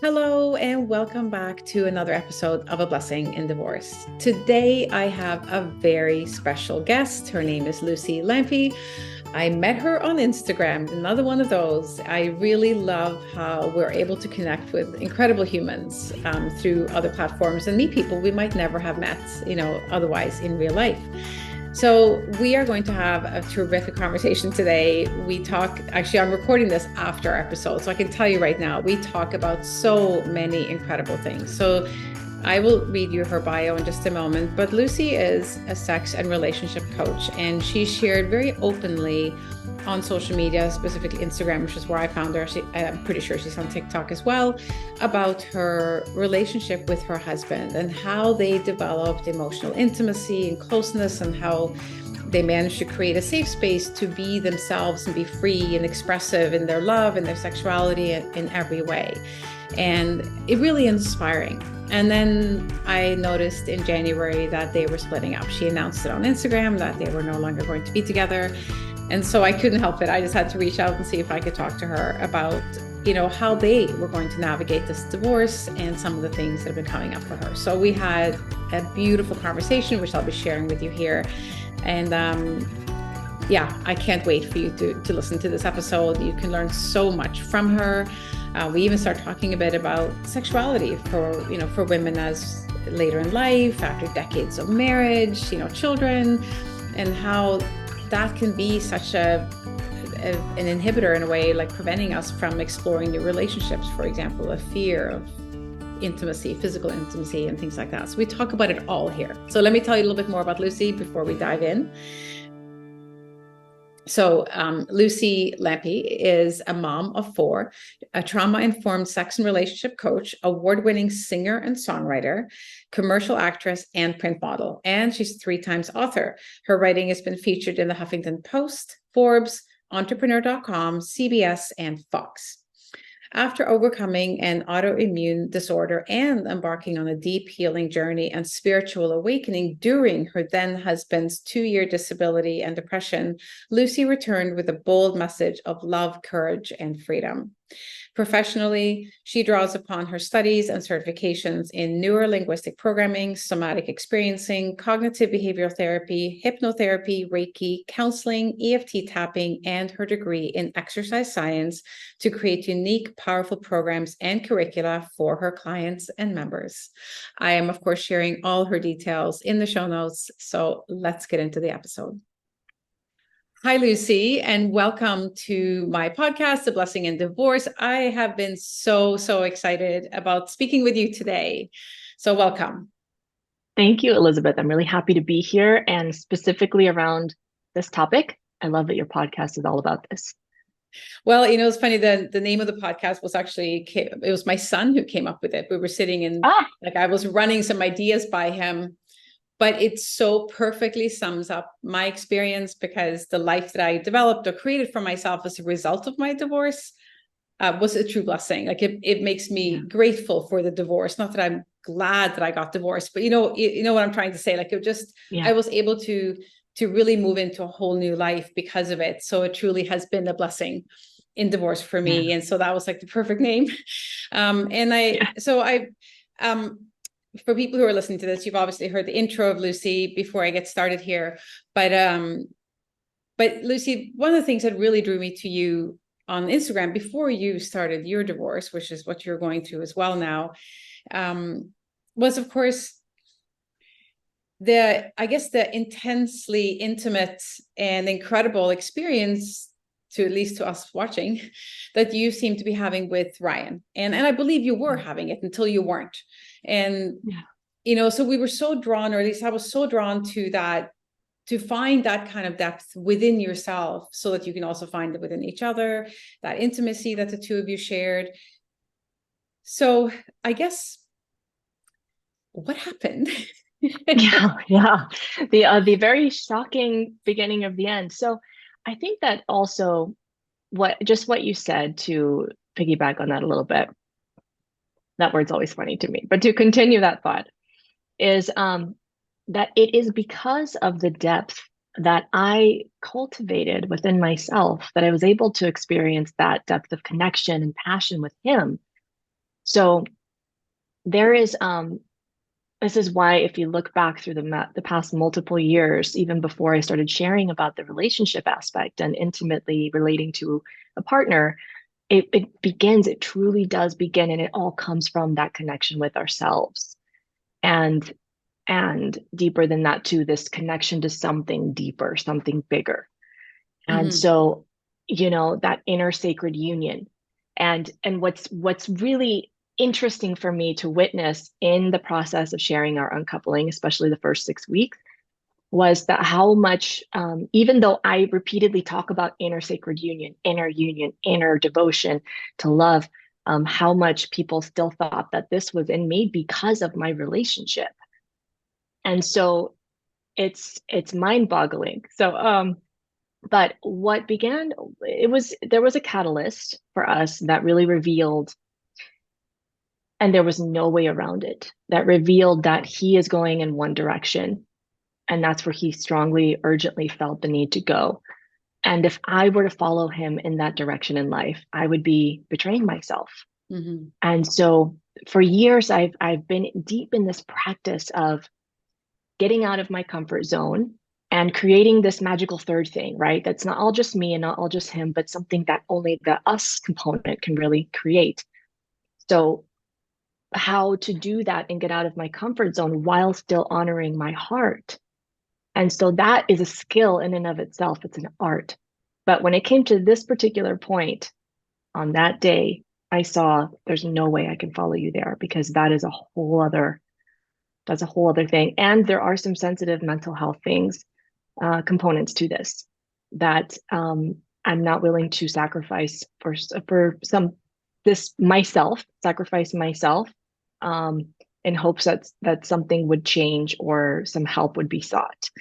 Hello, and welcome back to another episode of A Blessing in Divorce. Today, I have a very special guest. Her name is Luci Lampe. I met her on Instagram, another one of those. I really love how we're able to connect with incredible humans through other platforms and meet people we might never have met, otherwise in real life. So we are going to have a terrific conversation today. I'm recording this after our episode, so I can tell you right now, we talk about so many incredible things. So I will read you her bio in just a moment, but Luci is a sex and relationship coach, and she shared very openly on social media, specifically Instagram, which is where I found her. I'm pretty sure she's on TikTok as well, about her relationship with her husband and how they developed emotional intimacy and closeness, and how they managed to create a safe space to be themselves and be free and expressive in their love and their sexuality in every way. And it really inspiring. And then I noticed in January that they were splitting up. She announced it on Instagram that they were no longer going to be together. And so I couldn't help it. I just had to reach out and see if I could talk to her about, how they were going to navigate this divorce and some of the things that have been coming up for her. So we had a beautiful conversation, which I'll be sharing with you here. And I can't wait for you to listen to this episode. You can learn so much from her. We even start talking a bit about sexuality for women as later in life, after decades of marriage, children, and how that can be such an inhibitor in a way, like preventing us from exploring new relationships, for example, a fear of intimacy, physical intimacy, and things like that. So we talk about it all here. So let me tell you a little bit more about Luci before we dive in. So Luci Lampe is a mom of four, a trauma-informed sex and relationship coach, award-winning singer and songwriter, commercial actress, and print model. And she's 3 times author. Her writing has been featured in the Huffington Post, Forbes, Entrepreneur.com, CBS, and Fox. After overcoming an autoimmune disorder and embarking on a deep healing journey and spiritual awakening during her then husband's 2-year disability and depression, Luci returned with a bold message of love, courage, and freedom. Professionally, she draws upon her studies and certifications in neurolinguistic programming, somatic experiencing, cognitive behavioral therapy, hypnotherapy, Reiki, counseling, EFT tapping, and her degree in exercise science to create unique, powerful programs and curricula for her clients and members. I am, of course, sharing all her details in the show notes, so let's get into the episode. Hi, Luci, and welcome to my podcast, A Blessing in Divorce. I have been so excited about speaking with you today. So welcome. Thank you, Elizabeth. I'm really happy to be here, and specifically around this topic. I love that your podcast is all about this. Well, it's funny, the name of the podcast was it was my son who came up with it. We were sitting in, I was running some ideas by him, but it so perfectly sums up my experience, because the life that I developed or created for myself as a result of my divorce was a true blessing. Like it makes me grateful for the divorce. Not that I'm glad that I got divorced, but you know what I'm trying to say. Like I was able to really move into a whole new life because of it. So it truly has been a blessing in divorce for me. And so that was like the perfect name. For people who are listening to this, you've obviously heard the intro of Luci before I get started here. But Luci, one of the things that really drew me to you on Instagram before you started your divorce, which is what you're going through as well now, was, of course, the intensely intimate and incredible experience, to at least to us watching, that you seem to be having with Ryan. And I believe you were having it until you weren't. And, so we were so drawn, or at least I was so drawn to that, to find that kind of depth within yourself so that you can also find it within each other, that intimacy that the two of you shared. So I guess, what happened? The very shocking beginning of the end. So I think that also what you said, to piggyback on that a little bit, that word's always funny to me, but to continue that thought, is that it is because of the depth that I cultivated within myself that I was able to experience that depth of connection and passion with him So there is this is why if you look back through the past multiple years, even before I started sharing about the relationship aspect and intimately relating to a partner, it truly does begin, and it all comes from that connection with ourselves. And deeper than that too, this connection to something deeper, something bigger. And Mm-hmm. so, that inner sacred union. And what's really interesting for me to witness in the process of sharing our uncoupling, especially the first 6 weeks, was that how much, even though I repeatedly talk about inner union, inner devotion to love, how much people still thought that this was in me because of my relationship. And so it's mind-boggling. So but what began, there was a catalyst for us that really revealed, and there was no way around it, that revealed that he is going in one direction, and that's where he strongly, urgently felt the need to go. And if I were to follow him in that direction in life, I would be betraying myself. Mm-hmm. And so for years, I've been deep in this practice of getting out of my comfort zone and creating this magical third thing, right? That's not all just me and not all just him, but something that only the us component can really create. So, how to do that and get out of my comfort zone while still honoring my heart. And so, that is a skill in and of itself, it's an art. But when it came to this particular point on that day, I saw there's no way I can follow you there because that's a whole other thing. And there are some sensitive mental health things, components to this that I'm not willing to sacrifice for some this myself, sacrifice myself, um, in hopes that something would change or some help would be sought.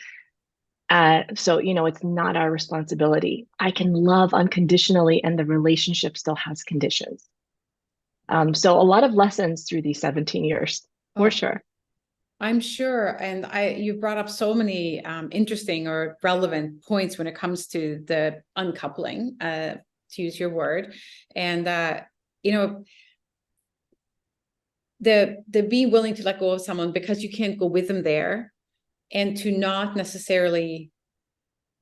So it's not our responsibility. I can love unconditionally, and the relationship still has conditions. So a lot of lessons through these 17 years, for Oh, sure. I'm sure. And you brought up so many interesting or relevant points when it comes to the uncoupling, to use your word. And, you know, the being willing to let go of someone because you can't go with them there, and to not necessarily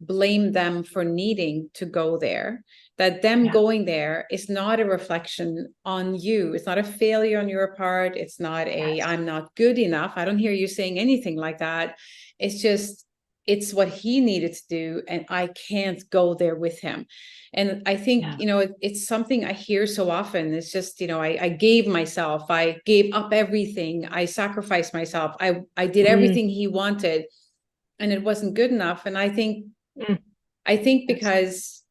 blame them for needing to go there, that them Yeah. going there is not a reflection on you. It's not a failure on your part. It's not a, Yes. I'm not good enough. I don't hear you saying anything like that. It's just, it's what he needed to do, and I can't go there with him. And I think, Yeah. it's something I hear so often. It's just, I gave myself, I gave up everything, I sacrificed myself, I did Mm, everything he wanted, and it wasn't good enough. And mm, I think yes. because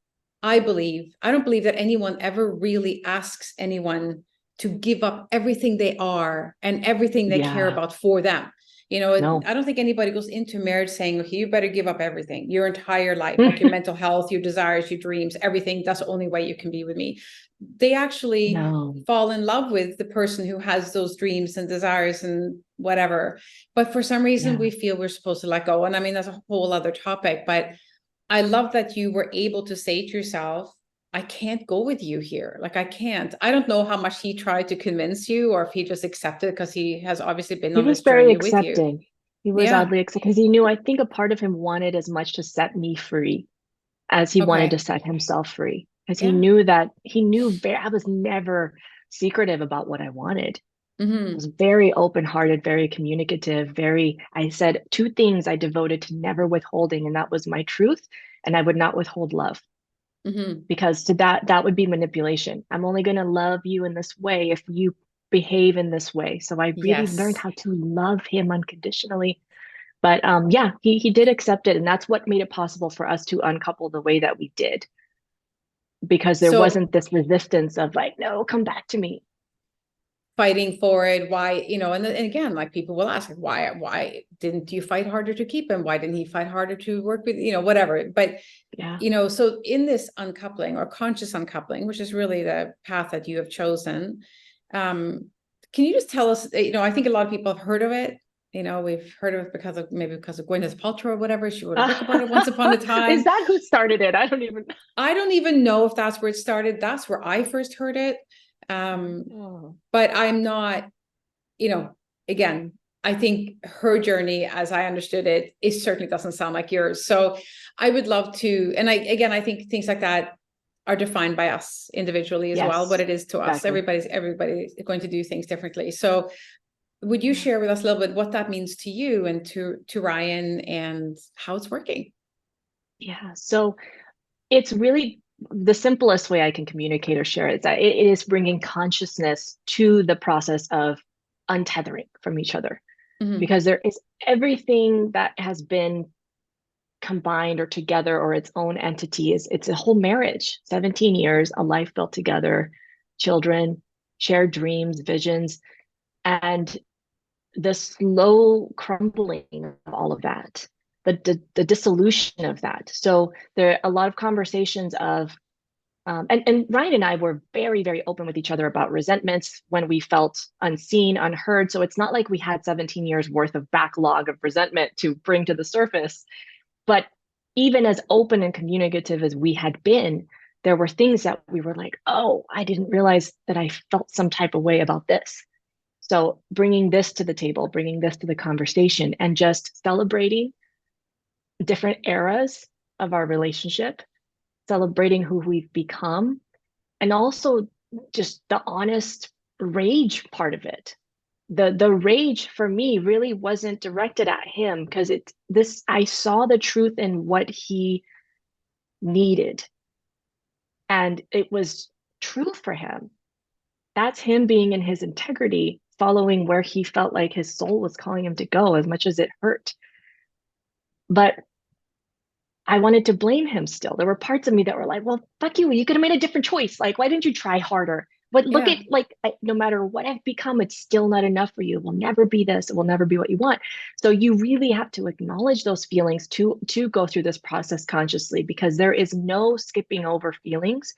I don't believe that anyone ever really asks anyone to give up everything they are and everything they care Yeah. about for them. No. I don't think anybody goes into marriage saying, okay, you better give up everything, your entire life, like your Mm, mental health, your desires, your dreams, everything. That's the only way you can be with me. They actually no. fall in love with the person who has those dreams and desires and whatever. But for some reason, Yeah. we feel we're supposed to let go. And I mean, that's a whole other topic, but I love that you were able to say to yourself, I can't go with you here. Like, I can't. I don't know how much he tried to convince you or if he just accepted because he has obviously been He on was this very journey with you. accepting. He was Yeah. oddly accepting because he knew, I think a part of him wanted as much to set me free as he wanted to Okay. set himself free. Because Yeah. he knew I was never secretive about what I wanted. I was Mm-hmm. very open-hearted, very communicative, I said two things I devoted to never withholding, and that was my truth, and I would not withhold love. Mm-hmm. Because to that would be manipulation. I'm only going to love you in this way if you behave in this way. So I really learned Yes. how to love him unconditionally. But yeah, he did accept it, and that's what made it possible for us to uncouple the way that we did, because there So wasn't this resistance of like, no, come back to me. fighting for it, why, and again, like people will ask, like, why didn't you fight harder to keep him? Why didn't he fight harder to work with, whatever. But Yeah. so in this uncoupling or conscious uncoupling, which is really the path that you have chosen, um, can you just tell us, I think a lot of people have heard of it. We've heard of it because of Gwyneth Paltrow or whatever. She wrote a book about it once upon a Is time. that who started it? I don't even. I don't even know if that's where it started. That's where I first heard it. Oh, But I'm not, you know, again, I think her journey, as I understood it, it certainly doesn't sound like yours. So I would love to, and I think things like that are defined by us individually as well, what yes, it is to us. exactly. Everybody's going to do things differently. So would you Yeah. share with us a little bit what that means to you and to Ryan and how it's working? Yeah. So it's really the simplest way I can communicate or share it is that it is bringing consciousness to the process of untethering from each other, Mm-hmm. because there is everything that has been combined or together or its own entity is it's a whole marriage, 17 years, a life built together, children, shared dreams, visions, and the slow crumbling of all of that, the dissolution of that. So there are a lot of conversations of and Ryan and I were very, very open with each other about resentments when we felt unseen, unheard. So it's not like we had 17 years worth of backlog of resentment to bring to the surface. But even as open and communicative as we had been, there were things that we were like, oh, I didn't realize that I felt some type of way about this. So bringing this to the table, bringing this to the conversation, and just celebrating different eras of our relationship, celebrating who we've become, and also just the honest rage part of it. The rage for me really wasn't directed at him because it this I saw the truth in what he needed, and it was true for him. That's him being in his integrity, following where he felt like his soul was calling him to go, as much as it hurt. But I wanted to blame him still. There were parts of me that were like, well, fuck you. You could have made a different choice. Like, why didn't you try harder? But look Yeah. at, like, no matter what I've become, it's still not enough for you. It will never be this. It will never be what you want. So you really have to acknowledge those feelings to go through this process consciously, because there is no skipping over feelings.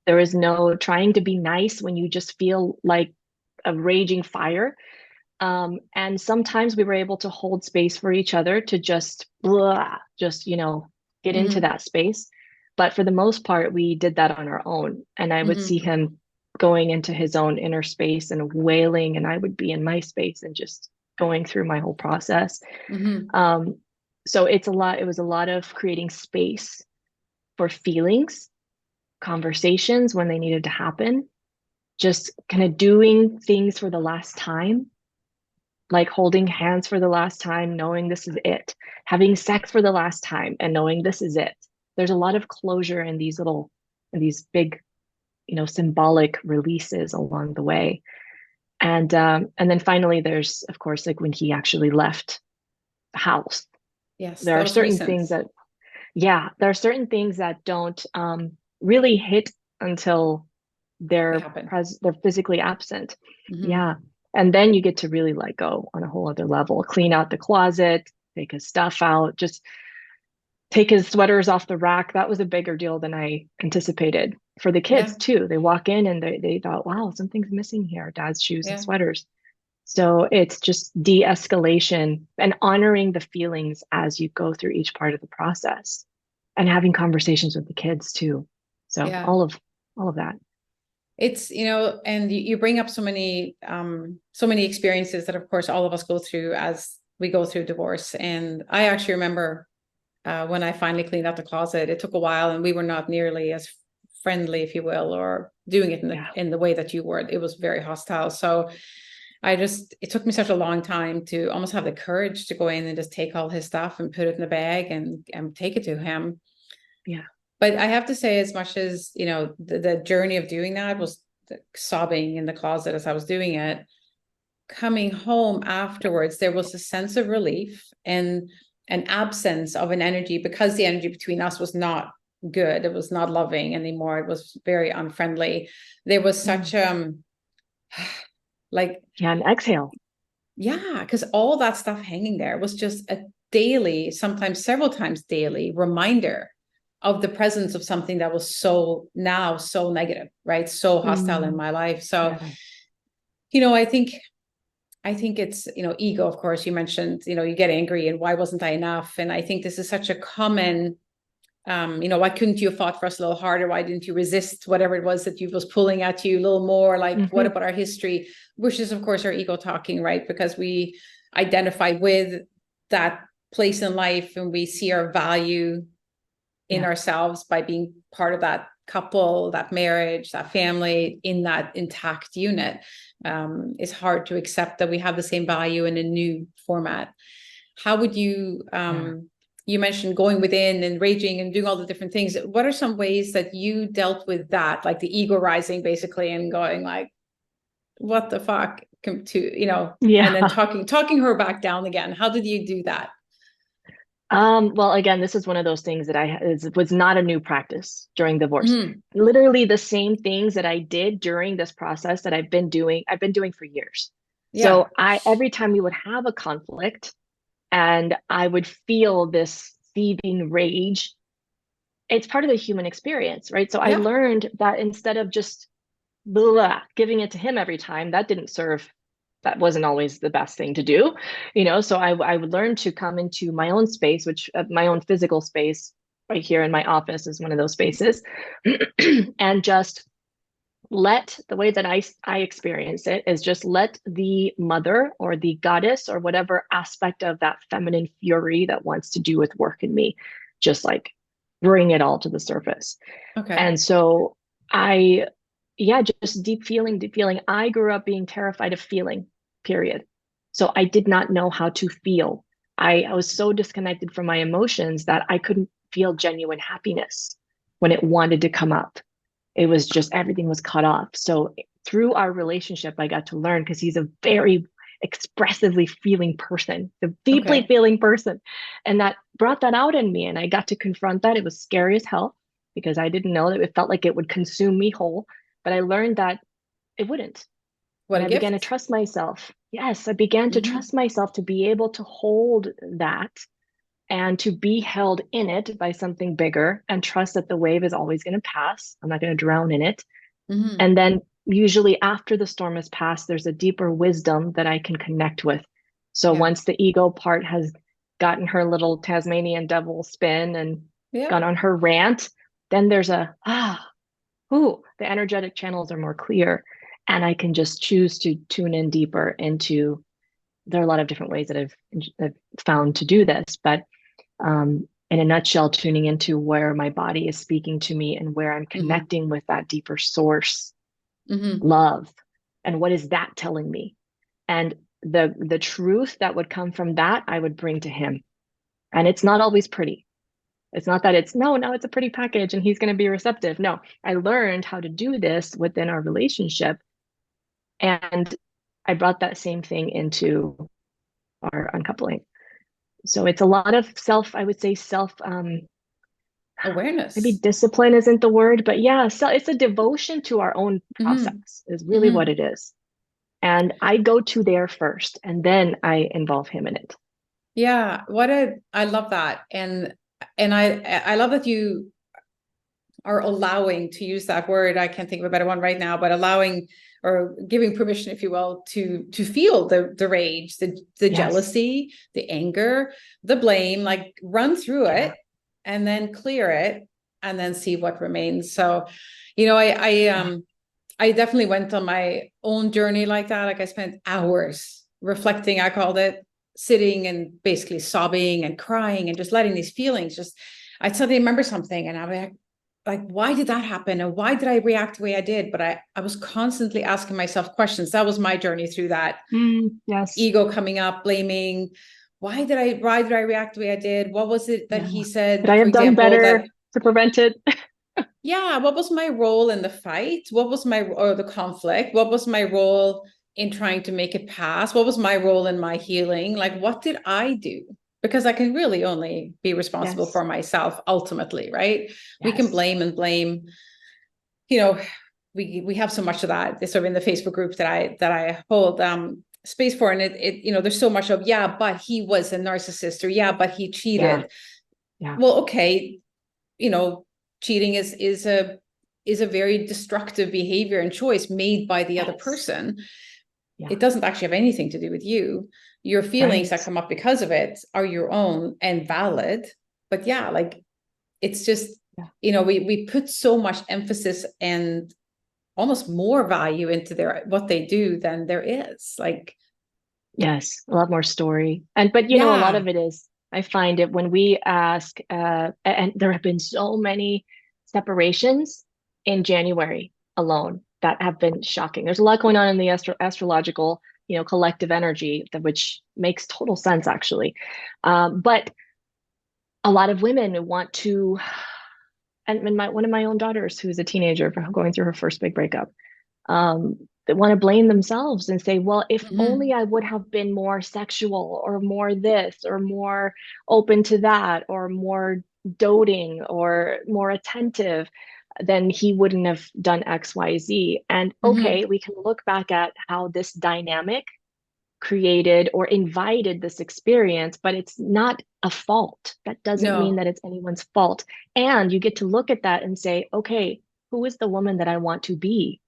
There is no trying to be nice when you just feel like a raging fire. And sometimes we were able to hold space for each other to just blah, just, get into Mm-hmm. that space. But for the most part, we did that on our own. And I would see Mm-hmm. him going into his own inner space and wailing, and I would be in my space and just going through my whole process. Mm-hmm. Um, so it was a lot of creating space for feelings, conversations when they needed to happen, just kind of doing things for the last time, like holding hands for the last time, knowing this is it, having sex for the last time and knowing this is it. There's a lot of closure in these big, symbolic releases along the way. And then finally, there's, of course, like when he actually left the house, Yes, there that are was certain recent. things that, yeah, there are certain things that don't really hit until They happen. they're physically absent. Mm-hmm. Yeah. And then you get to really let go on a whole other level. Clean out the closet, take his stuff out, just take his sweaters off the rack. That was a bigger deal than I anticipated. For the Yeah. kids too. They walk in and they thought, wow, something's missing here, dad's shoes and Yeah. sweaters. So it's just de-escalation and honoring the feelings as you go through each part of the process, and having conversations with the kids too. So Yeah. all of that. It's, and you bring up so many experiences that, of course, all of us go through as we go through divorce. And I actually remember when I finally cleaned out the closet, it took a while and we were not nearly as friendly, if you will, or doing it Yeah. in the way that you were. It was very hostile. So it took me such a long time to almost have the courage to go in and just take all his stuff and put it in a bag and take it to him. Yeah. But I have to say, as much as, the journey of doing that was sobbing in the closet as I was doing it, coming home afterwards, there was a sense of relief and an absence of an energy, because the energy between us was not good. It was not loving anymore. It was very unfriendly. There was such Mm. like, Yeah. And exhale. yeah, because all that stuff hanging there was just a daily, sometimes several times daily reminder of the presence of something that was so negative, right? So hostile in Mm. my life. So, Yeah. I think it's, ego, of course, you mentioned, you get angry and why wasn't I enough? And I think this is such a common Why couldn't you have fought for us a little harder? Why didn't you resist whatever it was that you was pulling at you a little more? Like, what about our history? Which is, of course, our ego talking, right? Because we identify with that place in life and we see our value in ourselves by being part of that couple, that marriage, that family, in that intact unit. It's hard to accept that we have the same value in a new format. How would you, you mentioned going within and raging and doing all the different things. What are some ways that you dealt with that? Like the ego rising basically and going like, what the fuck, and then talking her back down again. How did you do that? Well, again, this is one of those things that it was not a new practice during divorce. Literally the same things that I did during this process that I've been doing for years. So every time we would have a conflict and I would feel this seething rage, it's part of the human experience, right? So I learned that instead of just giving it to him every time, that wasn't always the best thing to do, so I would learn to come into my own space, which my own physical space right here in my office is one of those spaces, and just let the way that I experience it is just let the mother or the goddess or whatever aspect of that feminine fury that wants to do with work in me, just like bring it all to the surface. Okay. And so just deep feeling. I grew up being terrified of feeling, period. So I did not know how to feel. I was so disconnected from my emotions that I couldn't feel genuine happiness when it wanted to come up. It was just, everything was cut off. So through our relationship, I got to learn, because he's a very expressively feeling person, a deeply feeling person. And that brought that out in me. And I got to confront that. It was scary as hell because I didn't know that it felt like it would consume me whole. But I learned that it wouldn't. What and I began to trust myself. Yes, I began to trust myself to be able to hold that and to be held in it by something bigger, and trust that the wave is always going to pass. I'm not going to drown in it. And then usually after the storm has passed, there's a deeper wisdom that I can connect with. So once the ego part has gotten her little Tasmanian devil spin and gone on her rant, then there's the energetic channels are more clear, and I can just choose to tune in deeper into. There are a lot of different ways that I've found to do this, but in a nutshell, tuning into where my body is speaking to me and where I'm connecting with that deeper source, love, and what is that telling me? And the truth that would come from that, I would bring to him. And it's not always pretty. It's not that it's a pretty package and he's going to be receptive. No, I learned how to do this within our relationship. And I brought that same thing into our uncoupling. So it's a lot of self awareness. Maybe discipline isn't the word, but so it's a devotion to our own process is really what it is. And I go to there first, and then I involve him in it. Yeah, I love that. And I love that you are allowing, to use that word, I can't think of a better one right now, but allowing or giving permission, if you will, to feel the rage, the jealousy, the anger, the blame, like run through it and then clear it and then see what remains. So, I definitely went on my own journey like that. Like I spent hours reflecting, I called it, sitting and basically sobbing and crying and just letting these feelings I'd suddenly remember something and I'd be like, why did that happen? And why did I react the way I did? But I was constantly asking myself questions. That was my journey through that. Ego coming up, blaming. Why did I react the way I did? What was it that he said? Could I have done better to prevent it? What was my role in the fight? What was the conflict? What was my role in trying to make it pass? What was my role in my healing? Like, what did I do? Because I can really only be responsible for myself ultimately, right? We can blame. We have so much of that. It's sort of in the Facebook group that I hold space for, and it there's so much of but he was a narcissist, or but he cheated. Well, okay, cheating is a very destructive behavior and choice made by the other person. It doesn't actually have anything to do with you. Your feelings that come up because of it are your own and valid, but it's just, Yeah. we put so much emphasis and almost more value into what they do than there is. Like, Yes, a lot more story. But a lot yeah. of it is, I find it when we ask, and there have been so many separations in January alone that have been shocking. There's a lot going on in the astrological, collective energy, which makes total sense actually. But a lot of women want to, and one of my own daughters, who's a teenager going through her first big breakup, that want to blame themselves and say, well, if Mhm. only I would have been more sexual or more this or more open to that or more doting or more attentive, then he wouldn't have done X, Y, Z. And Mhm. okay, we can look back at how this dynamic created or invited this experience, but it's not a fault. That doesn't mean No. that it's anyone's fault. And you get to look at that and say, okay, who is the woman that I want to be?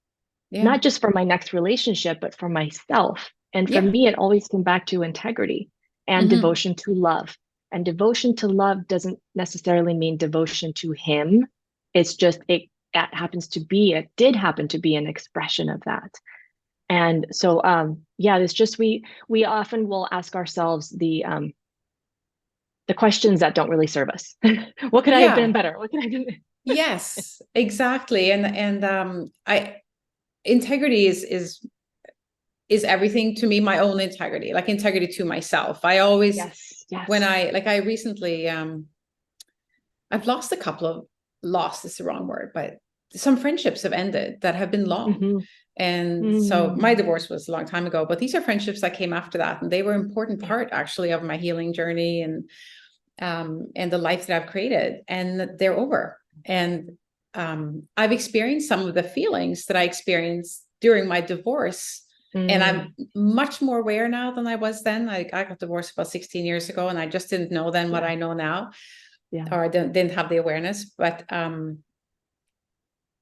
Yeah. Not just for my next relationship, but for myself. And for Yeah. me, it always came back to integrity and Mhm. devotion to love. And devotion to love doesn't necessarily mean devotion to him. It's just it did happen to be an expression of that. And so yeah, it's just we often will ask ourselves the questions that don't really serve us. What could I have been Yeah. better? What could I have been? Yes, exactly. And I integrity is everything to me, my own integrity, like integrity to myself. I always, Yes, when yes. I recently I've lost a couple of, lost is the wrong word, but some friendships have ended that have been long. Mm-hmm. And so my Mm. divorce was a long time ago, but these are friendships that came after that. And they were an important Yeah. part actually of my healing journey and the life that I've created. And they're over. And I've experienced some of the feelings that I experienced during my divorce. And I'm Mm. much more aware now than I was then. I got divorced about 16 years ago, and I just didn't know then what Yeah. I know now, Yeah. or I didn't have the awareness. But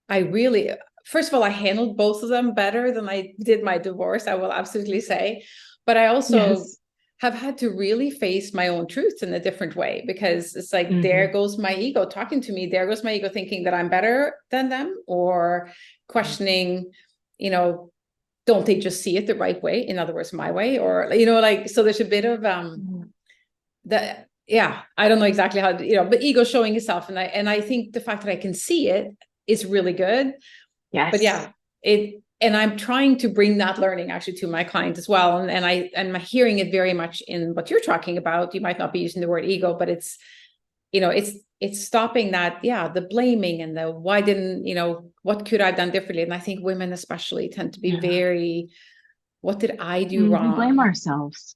I really, first of all, I handled both of them better than I did my divorce, I will absolutely say. But I also Yes. have had to really face my own truths in a different way, because it's like, there Hmm. goes my ego talking to me. There goes my ego thinking that I'm better than them, or questioning, you know, don't they just see it the right way? In other words, my way, or, like, so there's a bit of Mm. that. Yeah, I don't know exactly how, but ego showing itself. And I think the fact that I can see it is really good. But Yes. yeah, and I'm trying to bring that learning actually to my clients as well. And I'm hearing it very much in what you're talking about. You might not be using the word ego, but it's stopping that, yeah, the blaming and the why didn't, what could I've done differently? And I think women especially tend to be Yeah. very, what did I do We blame wrong? ourselves.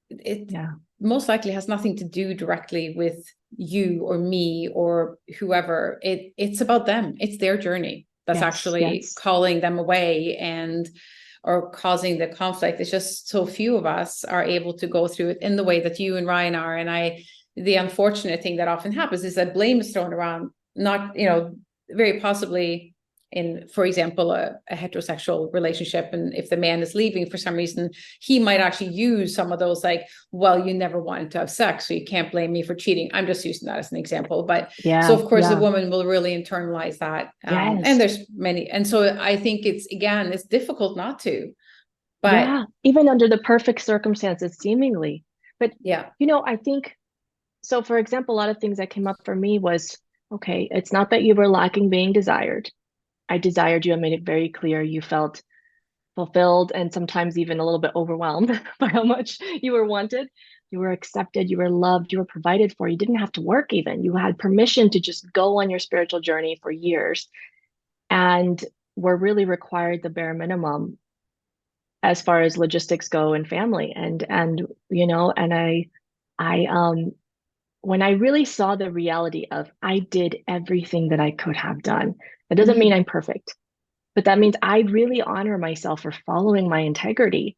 It Yeah. most likely has nothing to do directly with you or me or whoever. It's about them. It's their journey that's Yes. actually Yes. calling them away and or causing the conflict. It's just so few of us are able to go through it in the way that you and Ryan are. And the unfortunate thing that often happens is that blame is thrown around, not, very possibly in, for example, a heterosexual relationship. And if the man is leaving for some reason, he might actually use some of those, like, well, you never wanted to have sex, so you can't blame me for cheating. I'm just using that as an example. But so Yeah. of course the Yeah. woman will really internalize that. And Yes. there's many, and so I think it's difficult not to, but Yeah. Even under the perfect circumstances, seemingly. But, yeah. I think so. For example, a lot of things that came up for me was, okay, it's not that you were lacking being desired. I desired you. I made it very clear you felt fulfilled and sometimes even a little bit overwhelmed by how much you were wanted. You were accepted, you were loved, you were provided for. You didn't have to work even. You had permission to just go on your spiritual journey for years and were really required the bare minimum as far as logistics go and family. And I when I really saw the reality of I did everything that I could have done. That doesn't mean Mhm. I'm perfect, but that means I really honor myself for following my integrity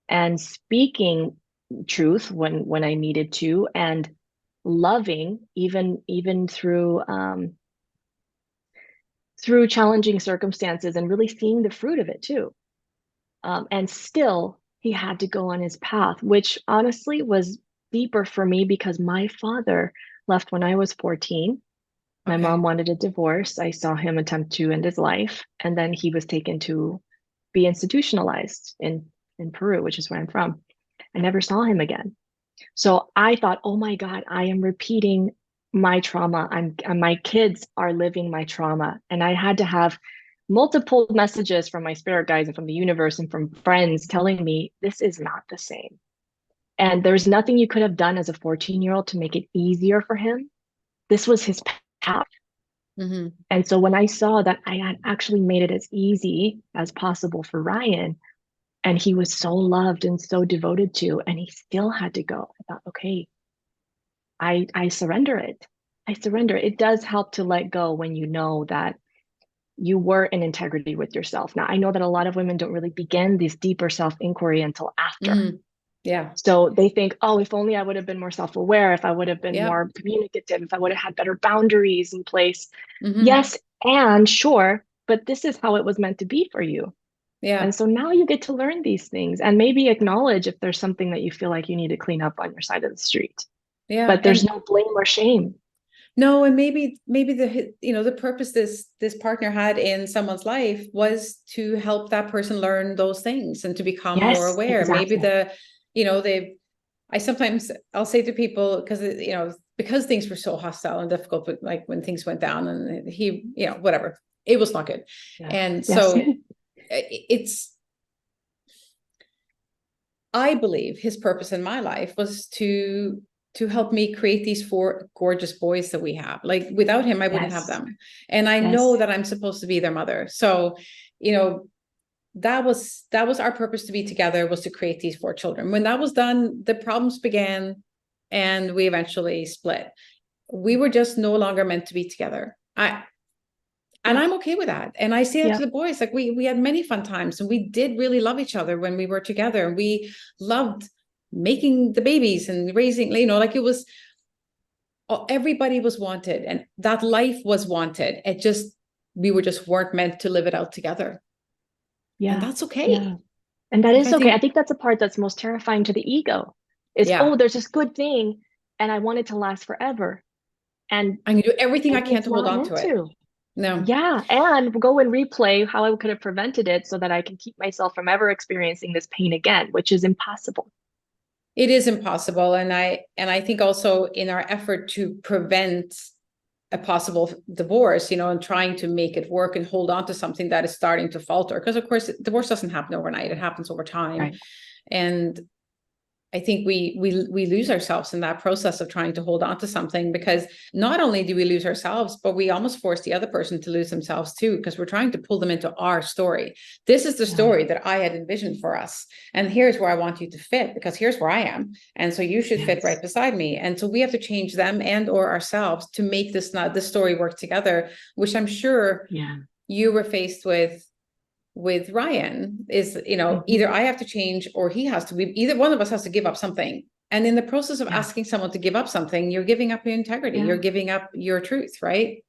and speaking truth when I needed to, and loving even through challenging circumstances, and really seeing the fruit of it too. And still, he had to go on his path, which honestly was deeper for me because my father left when I was 14. My mom Okay. wanted a divorce. I saw him attempt to end his life, and then he was taken to be institutionalized in Peru, which is where I'm from. I never saw him again. So I thought, oh my God, I am repeating my trauma. My kids are living my trauma. And I had to have multiple messages from my spirit guides and from the universe and from friends telling me this is not the same. And there's nothing you could have done as a 14-year-old to make it easier for him. This was his path. Mm-hmm. And so when I saw that I had actually made it as easy as possible for Ryan, and he was so loved and so devoted to, and he still had to go, I thought, okay, I surrender it. I surrender. It does help to let go when you know that you were in integrity with yourself. Now, I know that a lot of women don't really begin this deeper self inquiry until after. Mm-hmm. Yeah. So they think, oh, if only I would have been more self aware, if I would have been Yeah. more communicative, if I would have had better boundaries in place. Mm-hmm. Yes, and sure, but this is how it was meant to be for you. And Yeah. so now you get to learn these things and maybe acknowledge if there's something that you feel like you need to clean up on your side of the street. Yeah. But there's And no blame or shame. no, and maybe the purpose this partner had in someone's life was to help that person learn those things and to become more Yes, aware. Maybe exactly. they I sometimes I'll say to people because things were so hostile and difficult, but like when things went down and he, whatever, it was not good. Yeah. And Yes. so it's I believe his purpose in my life was to help me create these four gorgeous boys that we have. Like without him, I wouldn't have Yes. them. And I know Yes. that I'm supposed to be their mother. So, you know, that was our purpose to be together, was to create these four children. When that was done, the problems began and we eventually split. We were just no longer meant to be together. And Yeah. I'm okay with that. And I say that Yeah. to the boys, like we had many fun times and we did really love each other when we were together. And we loved making the babies and raising, like it was, everybody was wanted and that life was wanted. We were just weren't meant to live it out together. And Yeah. that's Yeah. okay. And that Like is I okay. I think, think that's a part that's most terrifying to the ego is, yeah, oh, there's this good thing and I want it to last forever. And I'm gonna do everything I maybe can it's to hold not on to meant it. to. No, Yeah. And go and replay how I could have prevented it so that I can keep myself from ever experiencing this pain again, which is impossible. it is impossible. And I think also in our effort to prevent a possible divorce, and trying to make it work and hold on to something that is starting to falter. Because of course, divorce doesn't happen overnight; it happens over time. Right. And I think we lose ourselves in that process of trying to hold on to something, because not only do we lose ourselves, but we almost force the other person to lose themselves too, because we're trying to pull them into our story. This is the Yeah. story that I had envisioned for us, and here's where I want you to fit, because here's where I am, and so you should fit Yes. right beside me. And so we have to change them and or ourselves to make this story work together, which I'm sure Yeah. you were faced with Ryan is, either Hmm. I have to change or he has to be, either one of us has to give up something. And in the process of Yeah. asking someone to give up something, you're giving up your integrity, Yeah. you're giving up your truth, right?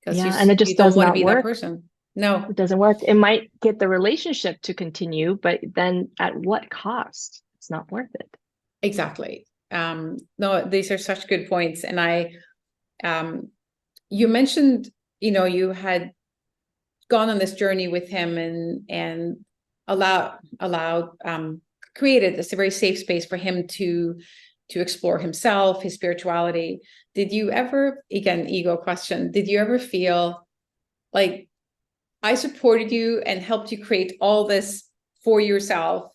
Because Yeah. And it you just don't does want to not be that work. person. No, It doesn't work. It might get the relationship to continue, but then at what cost? It's not worth it. exactly. No, these are such good points. And um, you mentioned, you had gone on this journey with him and allowed created this a very safe space for him to explore himself, his spirituality. Did you ever, again, ego question, did you ever feel like I supported you and helped you create all this for yourself,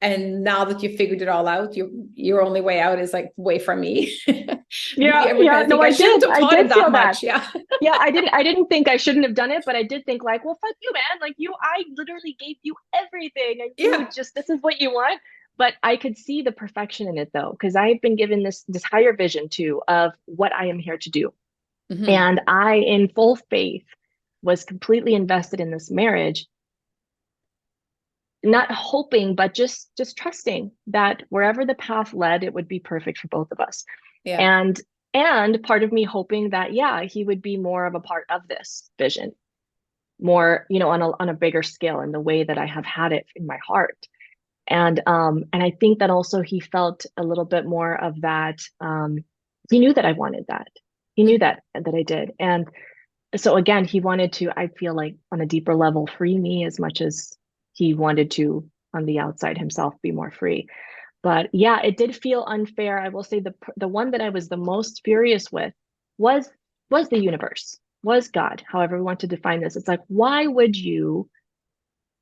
and now that you figured it all out, your only way out is like away from me? Did you Yeah, ever kind yeah. of No, think I I shouldn't did. have I taught him did that feel that. much? Yeah. Yeah, I didn't think I shouldn't have done it, but I did think like, well, fuck you, man. Like I literally gave you everything and you Yeah. just this is what you want. But I could see the perfection in it though, because I've been given this higher vision too of what I am here to do. Mm-hmm. And I, in full faith, was completely invested in this marriage, not hoping, but just trusting that wherever the path led, it would be perfect for both of us. Yeah. And and part of me hoping that, yeah, he would be more of a part of this vision, more, on a bigger scale in the way that I have had it in my heart. And I think that also he felt a little bit more of that he knew that I wanted that. He knew that I did. And so again, he wanted to, I feel like on a deeper level, free me as much as he wanted to on the outside himself be more free. But yeah, it did feel unfair. I will say the one that I was the most furious with was was the universe, was God, however we want to define this. It's like, why would you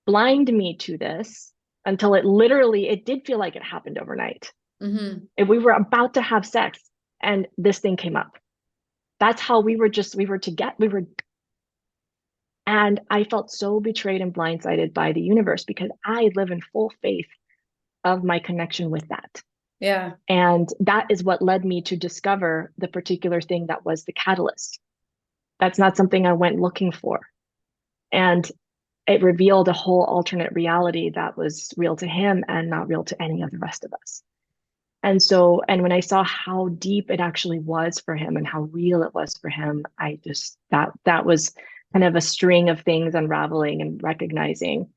blind me to this until it did feel like it happened overnight. Mm-hmm. If we were about to have sex and this thing came up. That's how we were, and I felt so betrayed and blindsided by the universe because I live in full faith of my connection with that. Yeah. And that is what led me to discover the particular thing that was the catalyst. That's not something I went looking for. And it revealed a whole alternate reality that was real to him and not real to any of the rest of us. And so, and when I saw how deep it actually was for him and how real it was for him, I just, that was kind of a string of things unraveling and recognizing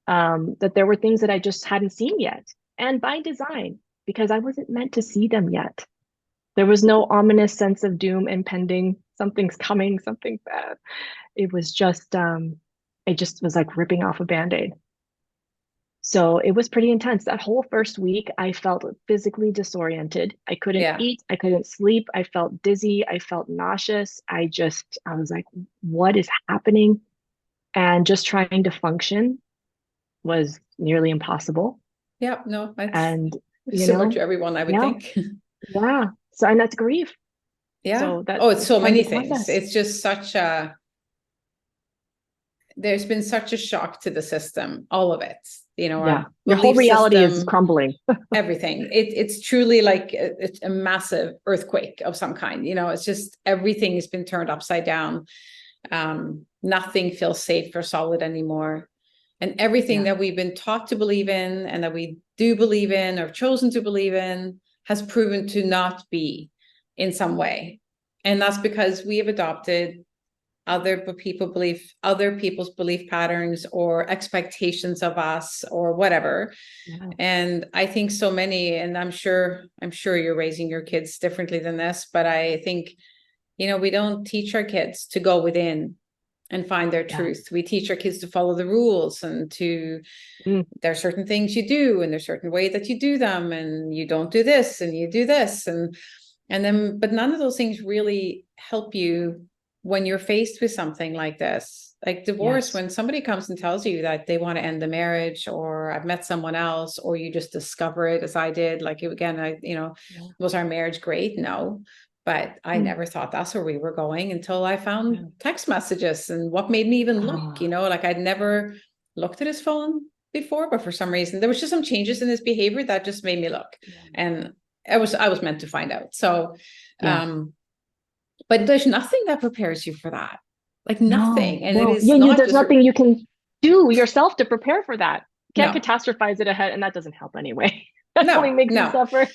that there were things that I just hadn't seen yet. And by design, because I wasn't meant to see them yet. There was no ominous sense of doom impending, something's coming, something bad. It just was like ripping off a band-aid. So it was pretty intense. That whole first week, I felt physically disoriented. I couldn't Yeah. eat. I couldn't sleep. I felt dizzy. I felt nauseous. I was like, what is happening? And just trying to function was nearly impossible. Yeah. No, that's And, you similar know, to everyone, I would yeah, think. yeah. So, and that's grief. Yeah. So that Oh, it's was so part of many the things. process. It's just there's been such a shock to the system, all of it, Yeah. our Your whole belief reality is system, crumbling. everything. It's truly like it's a massive earthquake of some kind. It's just everything has been turned upside down. Nothing feels safe or solid anymore. And everything Yeah. that we've been taught to believe in and that we do believe in or chosen to believe in has proven to not be in some way. And that's because we have adopted other people's belief patterns or expectations of us or whatever. Yeah. And I think so many, and I'm sure you're raising your kids differently than this, but I think, we don't teach our kids to go within and find their Yeah. truth. We teach our kids to follow the rules and Mm, there are certain things you do and there's a certain way that you do them and you don't do this and you do this. And then, but none of those things really help you when you're faced with something like this, like divorce, yes. when somebody comes and tells you that they want to end the marriage, or I've met someone else, or you just discover it as I did, like again, Yeah. was our marriage great? No, but I Mm, never thought that's where we were going until I found yeah. text messages and what made me even look, Ah, like I'd never looked at his phone before, but for some reason there was just some changes in his behavior that just made me look. yeah. And I was meant to find out. So, Yeah. but there's nothing that prepares you for that, like No, nothing. And it no. is Yeah, not there's just nothing you can do yourself to prepare for that. You can't no, catastrophize it ahead, and that doesn't help anyway. That only no, makes you no, suffer.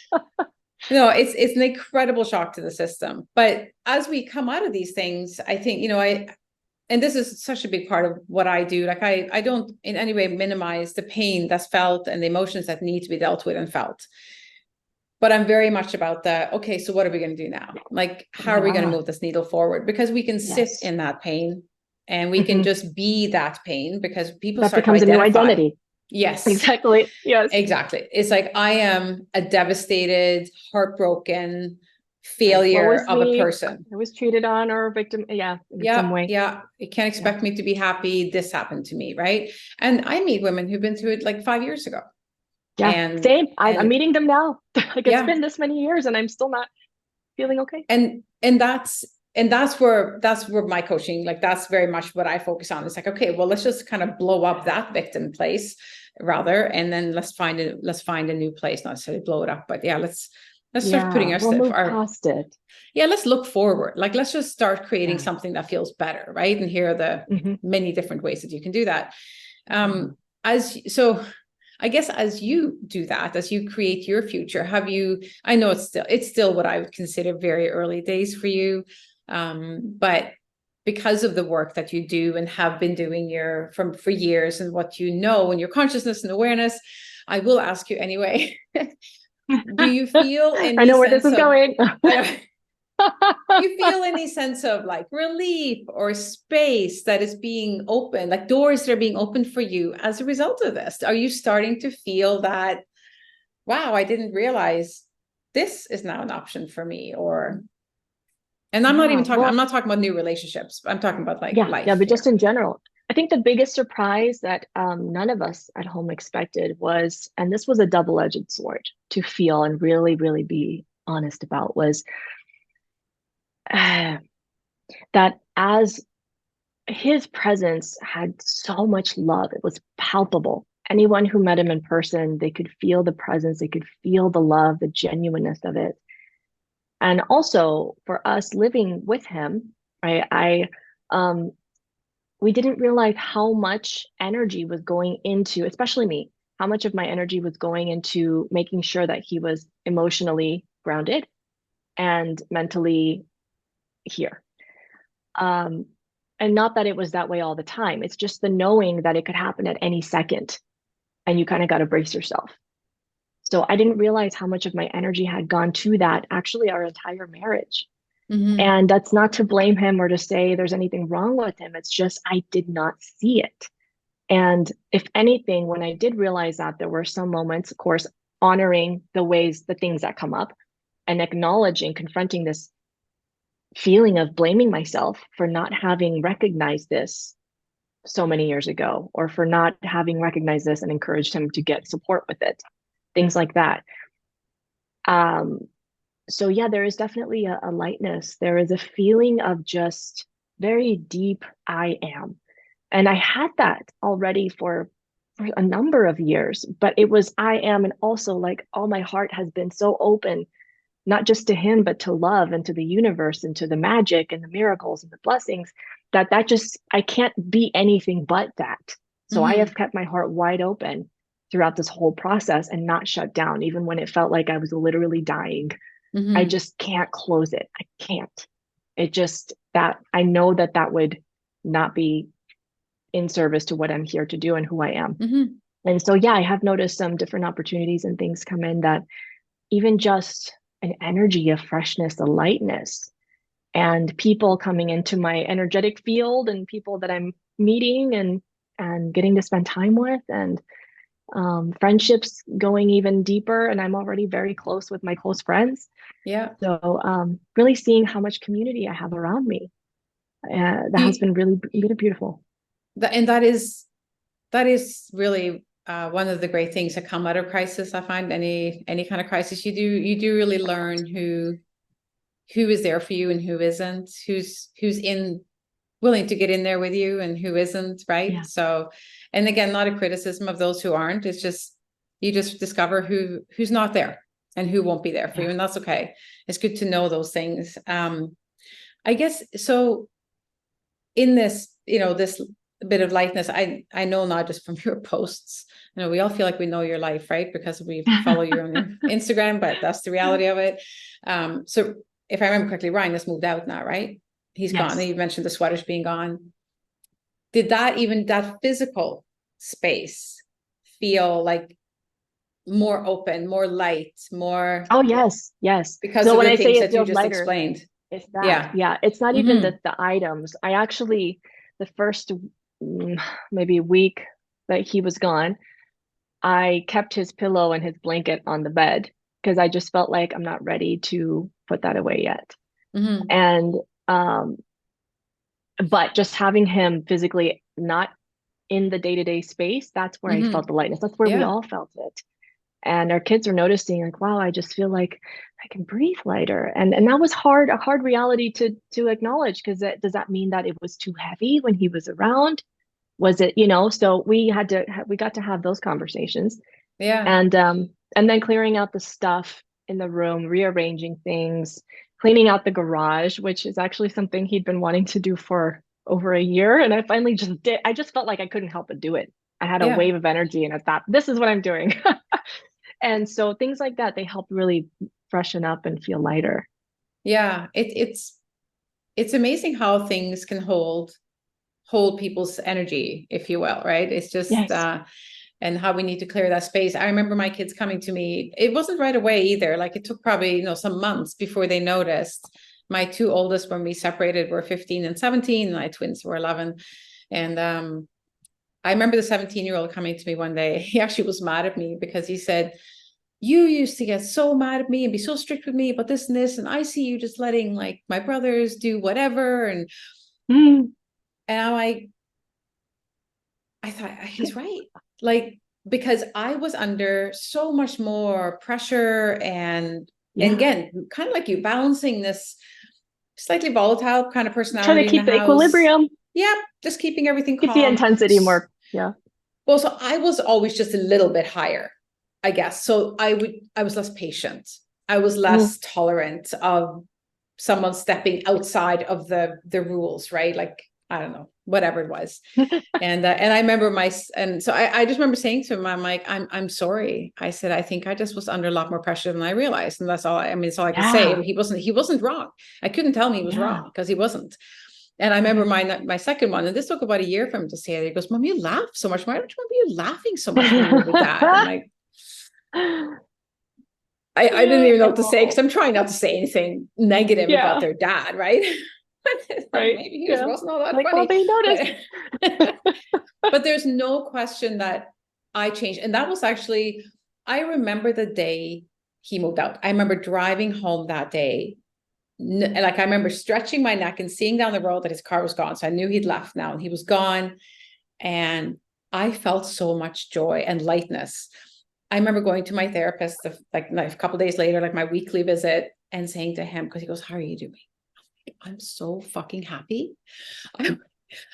no. It's an incredible shock to the system. But as we come out of these things, I think, and this is such a big part of what I do. Like I don't in any way minimize the pain that's felt and the emotions that need to be dealt with and felt. But I'm very much about okay, so what are we going to do now? Like, how are we going to Yeah. move this needle forward? Because we can sit Yes. in that pain and we can Hmm. just be that pain because people That start to becomes a new identify. identity. Yes, Exactly. Yes. exactly. It's like, I am a devastated, heartbroken Right. Woe failure is of a me. person. I was cheated on or a victim. Yeah, in some Yeah, way. yeah. You can't Yeah. expect me to be happy. This happened to me, right? And I meet women who've been through it like 5 years ago. Yeah. And Same. I'm and meeting them now. Like it's yeah, been this many years and I'm still not feeling okay. and that's where my coaching, like that's very much what I focus on. It's like, okay, well, let's just kind of blow up that victim place rather, and then let's find a new place, not necessarily blow it up, but yeah, let's start putting Yeah. our We'll stuff, move past it. yeah, let's look forward. Like, let's just start creating Yeah. something that feels better, right? And here are the Hmm. many different ways that you can do that. Yeah. As so I guess as you do that, as you create your future, I know it's still what I would consider very early days for you. But because of the work that you do and have been doing for years, and what and your consciousness and awareness, I will ask you anyway. do you feel I any know where this sense is of, going. I don't, do you feel any sense of like relief or space that is being opened, like doors that are being opened for you as a result of this? Are you starting to feel that, wow, I didn't realize this is now an option for me? Or, and I'm not Yeah, even talking, I'm well, not talking about new relationships. I'm talking about like yeah, life but just here. in general, I think the biggest surprise that none of us at home expected was, and this was a double-edged sword to feel and really, really be honest about, was uh, that as his presence had so much love, it was palpable. Anyone who met him in person, they could feel the presence, they could feel the love, the genuineness of it. And also for us living with him, I we didn't realize how much energy was going into, especially me, how much of my energy was going into making sure that he was emotionally grounded and mentally here. Um, and not that it was that way all the time. It's just the knowing that it could happen at any second, and you kind of got to brace yourself. So I didn't realize how much of my energy had gone to that, actually, our entire marriage. Mm-hmm. And that's not to blame him or to say there's anything wrong with him. It's just I did not see it. And if anything, when I did realize that, there were some moments, of course, honoring the things that come up and acknowledging, confronting this feeling of blaming myself for not having recognized this so many years ago, or for not having recognized this and encouraged him to get support with it, things like that. Um, so yeah, there is definitely a lightness. There is a feeling of just very deep I am. And I had that already for a number of years, but it was I am, and also like all my heart has been so open, not just to him, but to love and to the universe and to the magic and the miracles and the blessings, that just I can't be anything but that. So I Mm-hmm. have kept my heart wide open throughout this whole process and not shut down, even when it felt like I was literally dying. I Mm-hmm. just can't close it. I can't. It just that I know that that would not be in service to what I'm here to do and who I am. Mm-hmm. And so, yeah, I have noticed some different opportunities and things come in that even just an energy of freshness, a lightness, and people coming into my energetic field and people that I'm meeting and getting to spend time with, and friendships going even deeper. And I'm already very close with my close friends. Yeah. So really seeing how much community I have around me, that has You, been really, really beautiful. and that is really one of the great things that come out of crisis. I find any kind of crisis, you do really learn who is there for you and who isn't, who's in willing to get in there with you and who isn't, right? Yeah, So, and again, not a criticism of those who aren't. It's just you just discover who's not there and who won't be there for yeah, you, and that's okay. It's good to know those things. I guess so. In this, this bit of lightness, I know not just from your posts. We all feel like we know your life, right? Because we follow you on your Instagram, but that's the reality of it. So if I remember correctly, Ryan has moved out now, right? He's gone. And yes. you mentioned the sweaters being gone. Did that physical space feel like more open, more light, more Oh, yes, yes. because So of when the I say things it that you feels just lighter, explained? it's that. Yeah. Yeah, it's not even Mm-hmm. the items. I actually, the first maybe week that he was gone, I kept his pillow and his blanket on the bed because I just felt like I'm not ready to put that away yet. Mm-hmm. And um, but just having him physically not in the day-to-day space, that's where I felt Mm-hmm. the lightness. That's where we Yeah. all felt it. And our kids are noticing, like, wow, I just feel like I can breathe lighter. And that was a hard reality to acknowledge, because does that mean that it was too heavy when he was around? Was it, so we got to have those conversations. Yeah. And then clearing out the stuff in the room, rearranging things, cleaning out the garage, which is actually something he'd been wanting to do for over a year. And I finally just did. I just felt like I couldn't help but do it. I had a Yeah. wave of energy and I thought, this is what I'm doing. And so things like that, they help really freshen up and feel lighter. Yeah. It's amazing how things can hold people's energy, if you will, right? It's just Yes. and how we need to clear that space. I remember my kids coming to me. It wasn't right away either. Like it took probably, some months before they noticed. My two oldest, when we separated, were 15 and 17, and my twins were 11. And I remember the 17-year-old coming to me one day. He actually was mad at me because he said, you used to get so mad at me and be so strict with me about this and this, and I see you just letting like my brothers do whatever. And I'm like, I thought he's right. Like, because I was under so much more pressure and again, kind of like you, balancing this slightly volatile kind of Trying to personality in keep the the house. equilibrium. Yeah, just keeping everything Keep calm. the intensity more. Yeah. Well, so I was always just a little bit higher, I guess. So I was less patient. I was less tolerant of someone stepping outside of the rules, right? Like, I don't know, whatever it was. And I remember so I just remember saying to him, I'm like, I'm sorry. I said, I think I just was under a lot more pressure than I realized. And that's all, it's all I can say. He wasn't wrong. I couldn't tell him he was wrong because he wasn't. And I remember my second one, and this took about a year for him to say it. He goes, Mom, you laugh so much. Why don't you remember you laughing so much when you were with Dad? I'm like, I didn't even know what to say, because I'm trying not to say anything negative about their dad, right? Right. Maybe he wasn't all that like, funny. well, they noticed. But there's no question that I changed. And that was actually, I remember the day he moved out. I remember driving home that day. Like, I remember stretching my neck and seeing down the road that his car was gone. So I knew he'd left now and he was gone. And I felt so much joy and lightness. I remember going to my therapist like a couple of days later, like my weekly visit, and saying to him, because he goes, how are you doing? I'm so fucking happy. And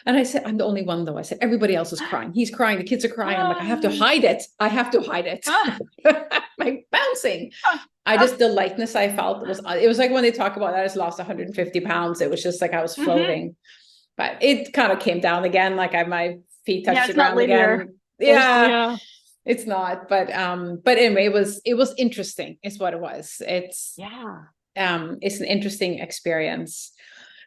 I said, I'm the only one though. I said, everybody else is crying. He's crying. The kids are crying. I'm like, I have to hide it. I have to hide it. Like bouncing. The lightness I felt it was like when they talk about that, I just lost 150 pounds. It was just like I was floating, but it kind of came down again. Like my feet touched the ground again. Yeah. It's not, but anyway, it was interesting. It's what it was. It's an interesting experience.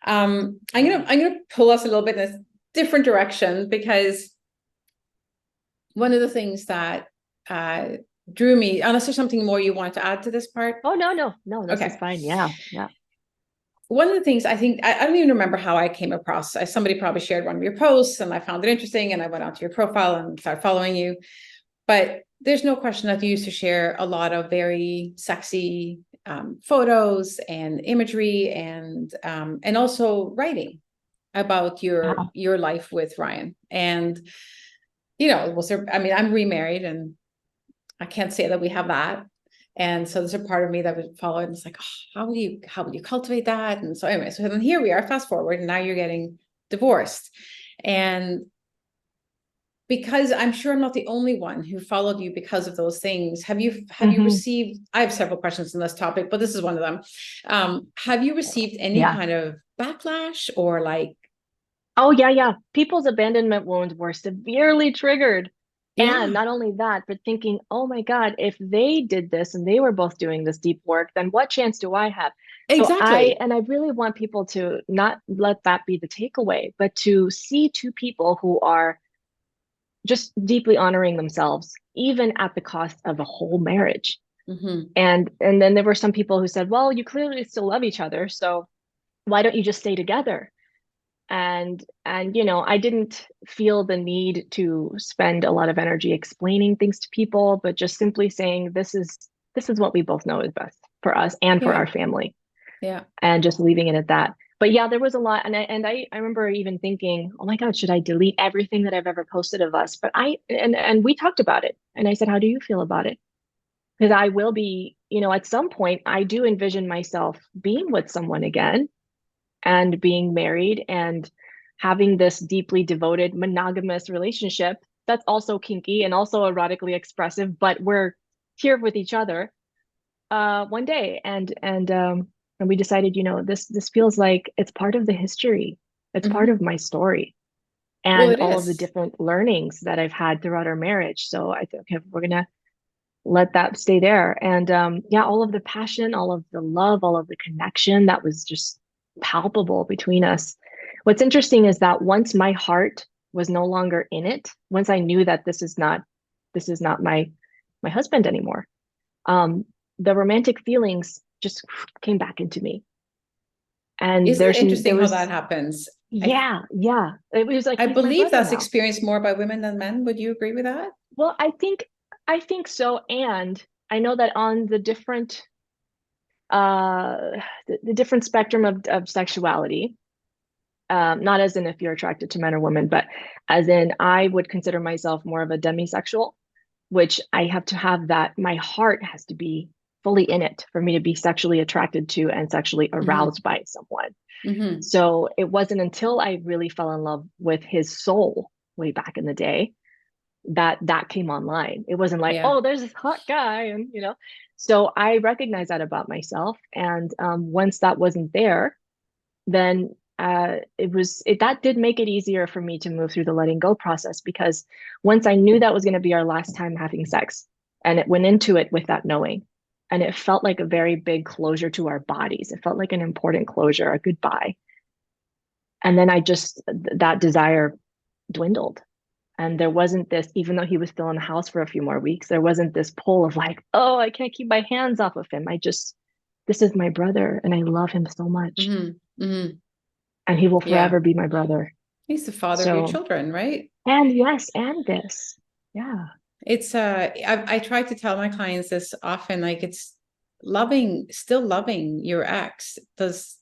I'm gonna pull us a little bit in a different direction, because one of the things that drew me, unless there's something more you want to add to this part. Oh, no, this is fine. Yeah. One of the things I think, I don't even remember how I came across, somebody probably shared one of your posts and I found it interesting, and I went onto your profile and started following you. But there's no question that you used to share a lot of very sexy photos and imagery, and also writing about your life with Ryan. And I'm remarried, and I can't say that we have that. And so there's a part of me that would follow it, and it's like, how will you cultivate that? And so anyway, so then here we are, fast forward, and now you're getting divorced. And because I'm sure I'm not the only one who followed you because of those things. Have you received, I have several questions on this topic, but this is one of them. Have you received any kind of backlash or like? Oh, yeah. People's abandonment wounds were severely triggered. And not only that, but thinking, oh my God, if they did this and they were both doing this deep work, then what chance do I have? Exactly. So I really want people to not let that be the takeaway, but to see two people who are just deeply honoring themselves, even at the cost of a whole marriage. And then there were some people who said, well, you clearly still love each other, so why don't you just stay together? And I didn't feel the need to spend a lot of energy explaining things to people, but just simply saying, this is what we both know is best for us and for our family. And just leaving it at that. But yeah, there was a lot. And I remember even thinking, oh my God, should I delete everything that I've ever posted of us? But and we talked about it. And I said, how do you feel about it? Because I will be, at some point, I do envision myself being with someone again and being married and having this deeply devoted monogamous relationship that's also kinky and also erotically expressive, but we're here with each other one day. And we decided, this feels like it's part of the history. It's part of my story and all of the different learnings that I've had throughout our marriage. So I think, okay, we're gonna let that stay there. And all of the passion, all of the love, all of the connection that was just palpable between us. What's interesting is that once my heart was no longer in it, once I knew that this is not this is not my husband anymore. Um, the romantic feelings just came back into me. And Isn't it there interesting how that was, happens? yeah. It was like, I he's my believe brother that's now. experienced more by women than men. Would you agree with that? Well, I think so. And I know that on the different uh the different spectrum of sexuality, not as in if you're attracted to men or women, but as in I would consider myself more of a demisexual, which I have to have that, my heart has to be fully in it for me to be sexually attracted to and sexually Mm-hmm. aroused by someone. Mm-hmm. So it wasn't until I really fell in love with his soul way back in the day that that came online. It wasn't like, Yeah. oh, there's this hot guy, and So I recognize that about myself, and once that wasn't there, then that did make it easier for me to move through the letting go process, because once I knew that was going to be our last time having sex, and it went into it with that knowing, and it felt like a very big closure to our bodies. It felt like an important closure, a goodbye. And then that desire dwindled. And there wasn't this, even though he was still in the house for a few more weeks, there wasn't this pull of like, oh, I can't keep my hands off of him. This is my brother and I love him so much. Mm-hmm. Mm-hmm. And he will Yeah. forever be my brother. He's the father of your So, children, right? and yes, and this. Yeah. It's I try to tell my clients this often, like it's still loving your ex does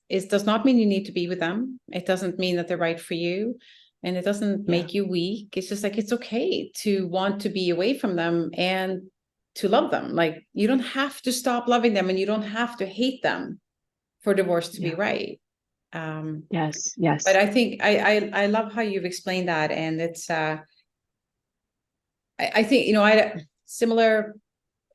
not mean you need to be with them. It doesn't mean that they're right for you. And it doesn't Yeah. make you weak. It's just like it's okay to want to be away from them and to love them. Like you don't have to stop loving them and you don't have to hate them for divorce to be Yeah. right. Um, Yes. but Yes. I think I love how you've explained that. And it's I think, I had a similar,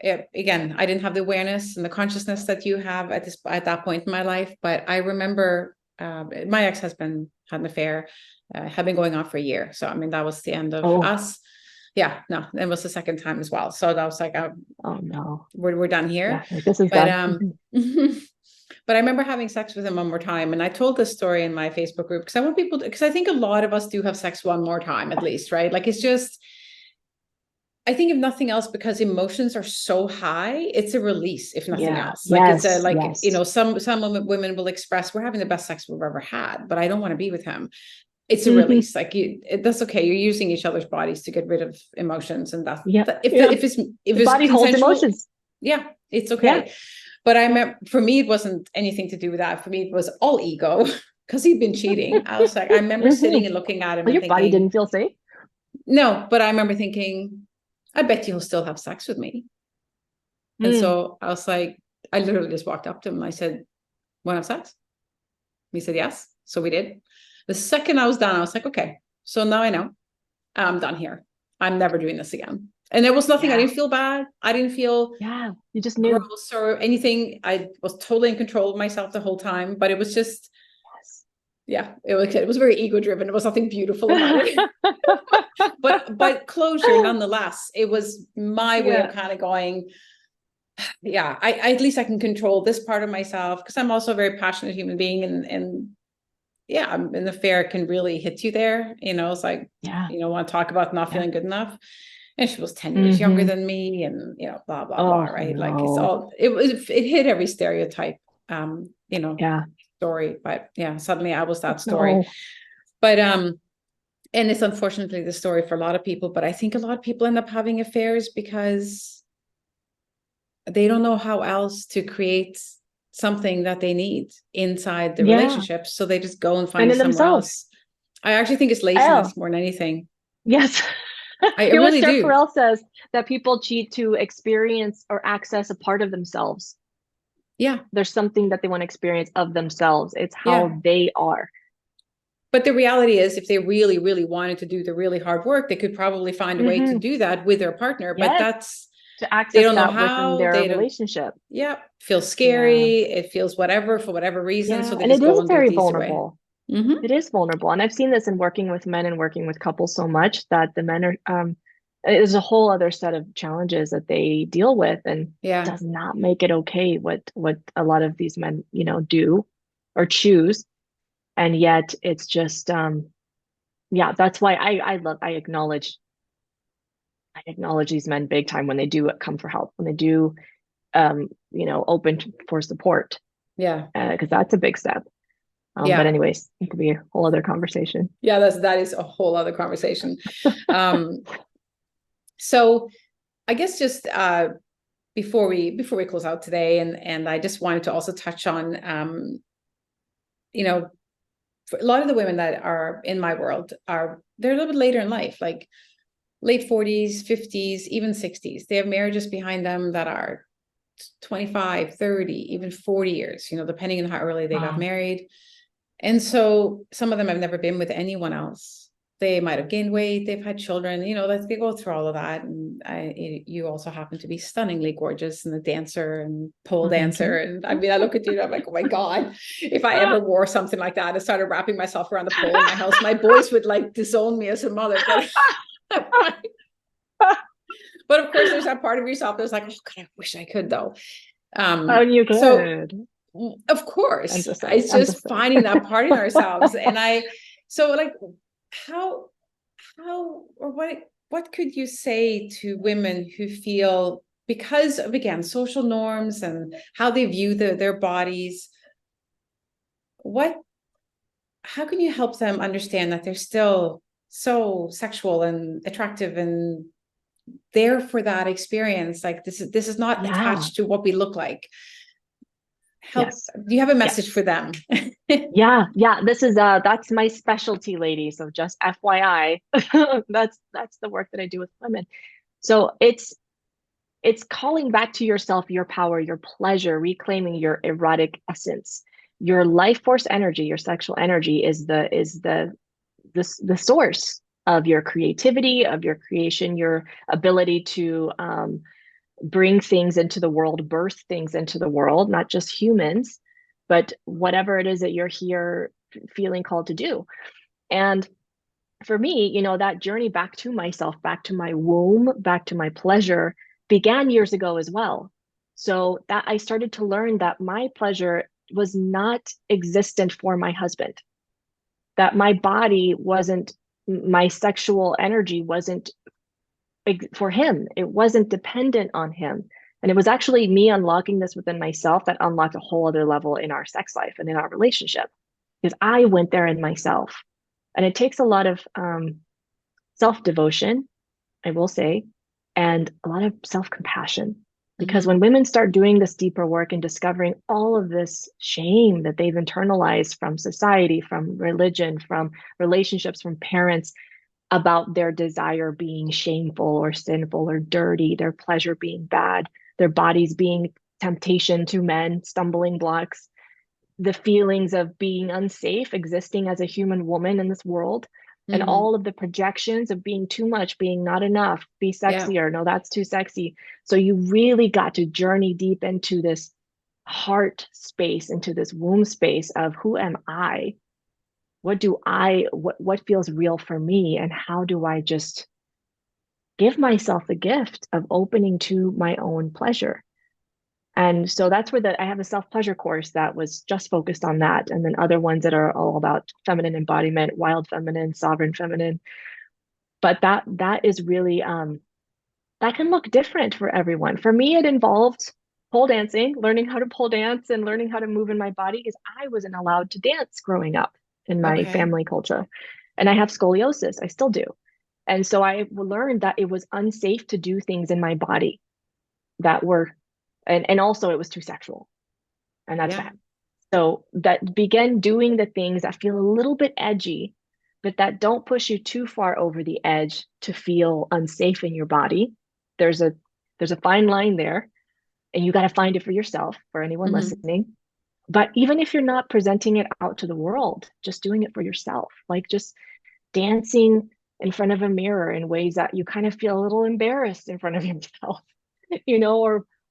again, I didn't have the awareness and the consciousness that you have at that point in my life, but I remember my ex-husband had an affair, had been going on for a year. So, I mean, that was the end of Oh, us. Yeah, no, it was the second time as well. So that was like, oh no. we're done here. Yeah. Like this is But, done. Mhm. but I remember having sex with him one more time. And I told this story in my Facebook group because I want people to, because I think a lot of us do have sex one more time at least, right? Like it's just, I think if nothing else, because emotions are so high, it's a release, if nothing Yeah. else. Like it's a Yes. like, Yes. some women will express, we're having the best sex we've ever had, but I don't want to be with him. It's a Hmm. release. Like that's okay. You're using each other's bodies to get rid of emotions, and Yeah. if Yeah. if The it's body holds consensual, emotions. yeah, it's Yeah. okay. But I remember for me, it wasn't anything to do with that. For me, it was all ego because he'd been cheating. I was like, I remember sitting Hmm. and looking at him Well, and your body thinking, didn't feel safe. no, but I remember thinking, I bet you'll still have sex with me. And Mm. so I was like, I literally just walked up to him and I said, want to have sex? He said, yes. So we did. The second I was done, I was like, okay, so now I know I'm done here. I'm never doing this again. And there was nothing, I Yeah. didn't feel bad. I didn't feel Yeah. You just knew. gross or anything. I was totally in control of myself the whole time, but it was just, Yes. yeah, it was very ego driven. There was nothing beautiful about it. But closure nonetheless. It was my way of Yeah. kind of going, yeah, I at least I can control this part of myself because I'm also a very passionate human being, and yeah, an affair can really hit you there. It's like, Yeah. want to talk about not Yeah. feeling good enough. And she was 10 years younger Hmm. than me, and blah blah blah, Oh right? Like no. it hit every stereotype, Yeah. story. But yeah, suddenly I was that story. No. But and it's unfortunately the story for a lot of people, but I think a lot of people end up having affairs because they don't know how else to create something that they need inside the Yeah. relationship. So they just go and And find in somewhere themselves. else. I actually think it's Oh, laziness more than anything. yes. I Hear what really Esther do. Perel says, that people cheat to experience or access a part of themselves. Yeah. There's something that they want to experience of themselves. It's Yeah. how they are. But the reality is, if they really, really wanted to do the really hard work, they could probably find a way to Hmm. do that with their partner. But Yes. that's, To they access don't know that within how, their they don't, relationship. yeah, feels Yeah. scary. It feels whatever for whatever reason. So Yeah. they And just it go is and do it very the easy way. vulnerable. Mm-hmm. It is vulnerable. And I've seen this in working with men and working with couples so much that the men are, there's a whole other set of challenges that they deal with, and Yeah. does not make it okay what a lot of these men, do or choose. And yet it's just, yeah, that's why I acknowledge I acknowledge these men big time when they do come for help, when they do, open for support, Yeah. because that's a big step. But Yeah. anyways, it could be a whole other conversation. Yeah, that is a whole other conversation. Um, so I guess just before we close out today, and I just wanted to also touch on you know, for a lot of the women that are in my world they're a little bit later in life, like late 40s, 50s, even 60s. They have marriages behind them that are 25, 30, even 40 years, depending on how early they got Wow. married. And so some of them have never been with anyone else. They might have gained weight, they've had children, like they go through all of that. And you also happen to be stunningly gorgeous and a dancer and pole Oh, thank dancer. you. And I mean, I look at you and I'm like, oh my God, if I ever wore something like that and started wrapping myself around the pole in my house, my boys would like disown me as a mother. But but of course, there's that part of yourself that's like, oh God, I wish I could though. Oh, you So could. of course, Emphasis, it's just emphasis. finding that part in ourselves. And so like, how, or what could you say to women who feel, because of, again, social norms and how they view their bodies, what, how can you help them understand that they're still so sexual and attractive and there for that experience? Like this is not Yeah. attached to what we look like. Help. Yes. Do you have a message Yes. for them? Yeah. Yeah. This is that's my specialty, lady. So just FYI, that's the work that I do with women. So it's calling back to yourself, your power, your pleasure, reclaiming your erotic essence. Your life force energy, your sexual energy is the source of your creativity, of your creation, your ability to bring things into the world, birth things into the world, not just humans, but whatever it is that you're here feeling called to do. And for me, that journey back to myself, back to my womb, back to my pleasure began years ago as well. So that I started to learn that my pleasure was not existent for my husband, that my body wasn't, my sexual energy wasn't for him. It wasn't dependent on him. And it was actually me unlocking this within myself that unlocked a whole other level in our sex life and in our relationship because I went there in myself. And it takes a lot of self devotion, I will say, and a lot of self compassion. Because Mm-hmm. when women start doing this deeper work and discovering all of this shame that they've internalized from society, from religion, from relationships, from parents, about their desire being shameful or sinful or dirty, their pleasure being bad, their bodies being temptation to men, stumbling blocks, the feelings of being unsafe existing as a human woman in this world, and Mm-hmm. all of the projections of being too much, being not enough, be Yeah. sexier, no, that's too sexy. So you really got to journey deep into this heart space, into this womb space of who am I? What feels real for me, and how do I just give myself the gift of opening to my own pleasure? And so that's where I have a self pleasure course that was just focused on that, and then other ones that are all about feminine embodiment, wild feminine, sovereign feminine. But that is really that can look different for everyone. For me, it involved pole dancing, learning how to pole dance and learning how to move in my body because I wasn't allowed to dance growing up in my Okay. family culture. And I have scoliosis, I still do. And so I learned that it was unsafe to do things in my body that were, and also it was too sexual. And that's Yeah. bad. So that begin doing the things that feel a little bit edgy, but that don't push you too far over the edge to feel unsafe in your body. There's a there's a fine line there, and you got to find it for yourself, for anyone Mm-hmm. listening. But even if you're not presenting it out to the world, just doing it for yourself, like just dancing in front of a mirror in ways that you kind of feel a little embarrassed in front of yourself,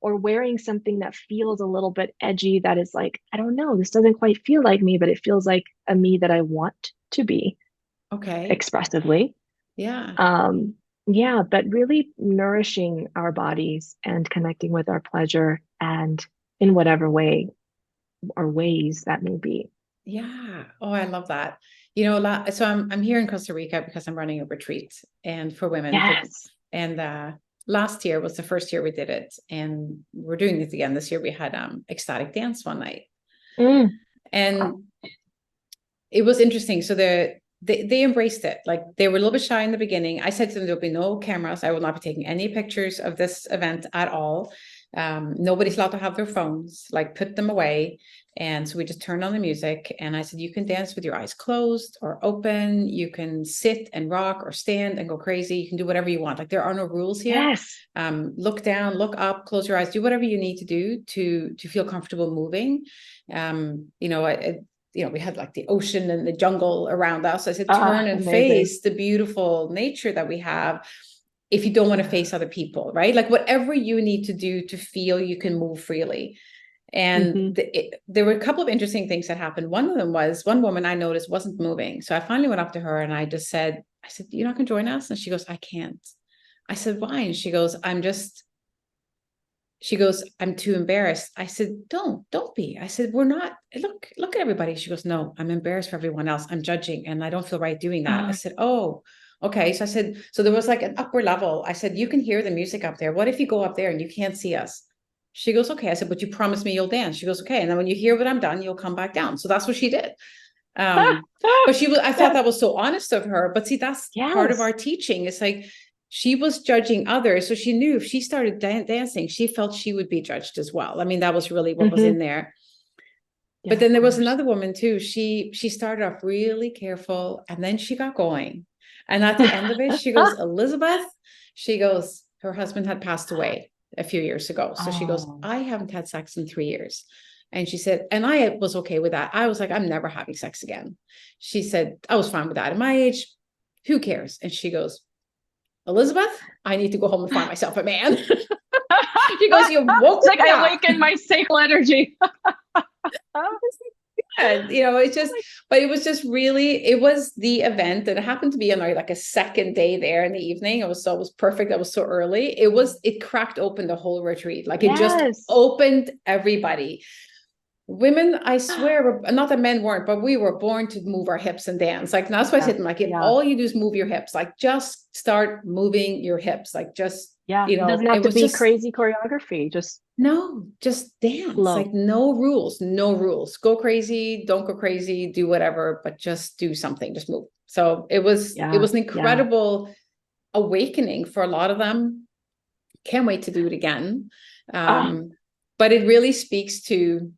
or wearing something that feels a little bit edgy that is like, I don't know, this doesn't quite feel like me, but it feels like a me that I want to be Okay. expressively. Yeah. Um, yeah, but really nourishing our bodies and connecting with our pleasure and in whatever way or ways that may be. Yeah. Oh, I love that. So I'm here in Costa Rica because I'm running a retreat and for women, Yes. And last year was the first year we did it, and we're doing it again this year. We had ecstatic dance one night, and it was interesting. So they embraced it. Like, they were a little bit shy in the beginning. I said to them, there'll be no cameras. I will not be taking any pictures of this event at all. Nobody's allowed to have their phones, like, put them away. And so we just turned on the music, and I said, you can dance with your eyes closed or open. You can sit and rock or stand and go crazy. You can do whatever you want. Like, there are no rules here. Yes. Look down, look up, close your eyes, do whatever you need to do to feel comfortable moving. We had like the ocean and the jungle around us. I said, turn and face the beautiful nature that we have. If you don't want to face other people, right? Like, whatever you need to do to feel you can move freely. And there were a couple of interesting things that happened. One of them was, one woman I noticed wasn't moving. So I finally went up to her and I said, you're not going to join us? And she goes, I can't. I said, why? And she goes, I'm too embarrassed. I said, don't be. I said, we're not, look at everybody. She goes, no, I'm embarrassed for everyone else. I'm judging and I don't feel right doing that. I said, oh, okay. So I said, so there was like an upper level. I said, you can hear the music up there. What if you go up there and you can't see us? She goes, okay. I said, but you promised me you'll dance. She goes, okay. And then when you hear what I'm done, you'll come back down. So that's what she did. But I thought that was so honest of her. But see, that's part of our teaching. It's like, she was judging others. So she knew if she started dancing, she felt she would be judged as well. I mean, that was really what was in there. But then there was another woman too. She started off really careful and then she got going. And at the end of it, she goes, Elizabeth, she goes, her husband had passed away a few years ago. So she goes, I haven't had sex in 3 years. And she said, and I was okay with that. I was like, I'm never having sex again. She said, I was fine with that. At my age, who cares? And she goes, Elizabeth, I need to go home and find myself a man. She goes, you woke like, I awakened my sacral energy. And it's just, but it was just really, it was the event, and it happened to be on like a second day there in the evening. It was perfect. That was so early. It cracked open the whole retreat. Like, it just opened everybody. Women, I swear, not that men weren't, but we were born to move our hips and dance. Like, that's why I said, like, if all you do is move your hips, like, just start moving your hips, like, just, it doesn't have to be crazy choreography. Just dance. Flow. Like, no rules. Go crazy, don't go crazy, do whatever, but just do something, just move. So it was an incredible awakening for a lot of them. Can't wait to do it again. But it really speaks to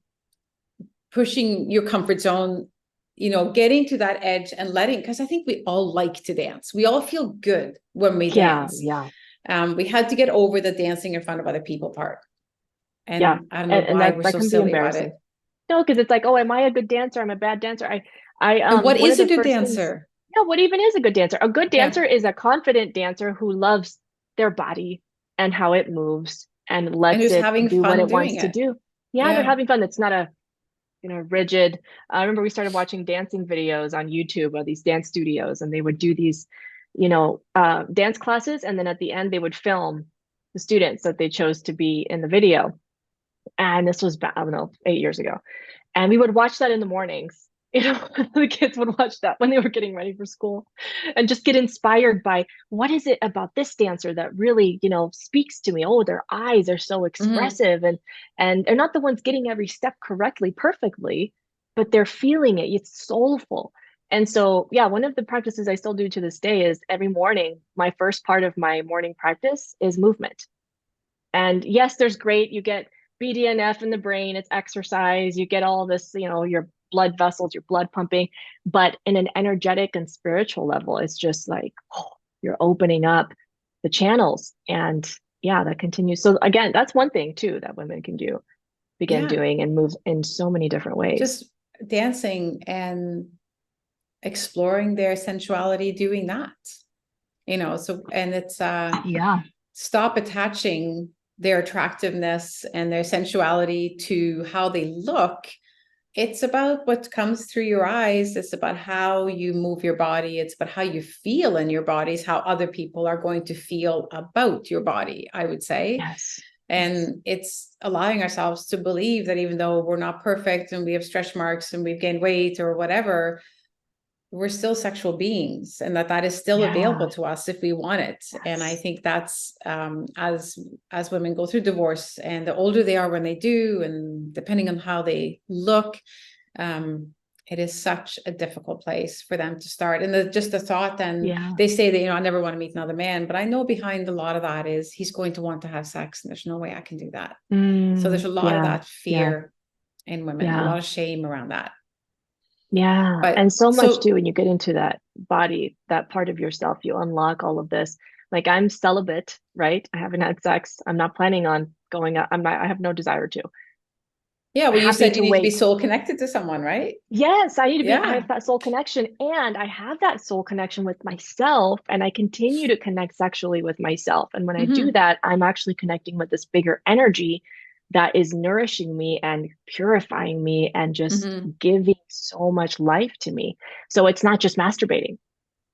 pushing your comfort zone, getting to that edge and because I think we all like to dance. We all feel good when we dance. We had to get over the dancing in front of other people part. And I don't know why we're so silly about it. No, because it's like, oh, am I a good dancer? I'm a bad dancer. And what is a good dancer? What even is a good dancer? A good dancer is a confident dancer who loves their body and how it moves and lets it do what it wants to do. They're having fun. It's not a rigid. I remember we started watching dancing videos on YouTube of these dance studios, and they would do these, dance classes. And then at the end, they would film the students that they chose to be in the video. And this was, I don't know, 8 years ago. And we would watch that in the mornings. The kids would watch that when they were getting ready for school and just get inspired by, what is it about this dancer that really, speaks to me? Oh, their eyes are so expressive, and they're not the ones getting every step correctly, perfectly, but they're feeling it. It's soulful. And so, one of the practices I still do to this day is every morning, my first part of my morning practice is movement. And yes, there's great, you get BDNF in the brain, it's exercise, you get all this, your blood vessels, your blood pumping, but in an energetic and spiritual level, it's just like, you're opening up the channels. And that continues. So again, that's one thing too that women can begin doing and move in so many different ways. Just dancing and exploring their sensuality, doing that, so, and it's stop attaching their attractiveness and their sensuality to how they look. It's about what comes through your eyes. It's about how you move your body. It's about how you feel in your bodies, how other people are going to feel about your body, I would say. And it's allowing ourselves to believe that even though we're not perfect and we have stretch marks and we've gained weight or whatever, we're still sexual beings, and that is still available Yeah. to us if we want it. And I Yes. think that's as women go through divorce, and the older they are when they do, and depending on how they look, it is such a difficult place for them to start. And just the thought, then Yeah. they say that, I never want to meet another man, but I know behind a lot of that is he's going to want to have sex, and there's no way I can do that. So there's a lot of Yeah. that Yeah. fear in women, a Yeah. lot of shame around that. Yeah. But And so much so too, when you get into that body, that part of yourself, you unlock all of this. Like I'm celibate, right? I haven't had sex. I'm not planning on going out. I have no desire to. yeah, well, you Happy said you to need to be wait. soul connected to someone, right? Yes, I Yeah. have that soul connection, and I have that soul connection with myself, and I continue to connect sexually with myself. And when I do Mm-hmm. that, I'm actually connecting with this bigger energy that is nourishing me and purifying me and just Mm-hmm. giving so much life to me. So it's not just masturbating,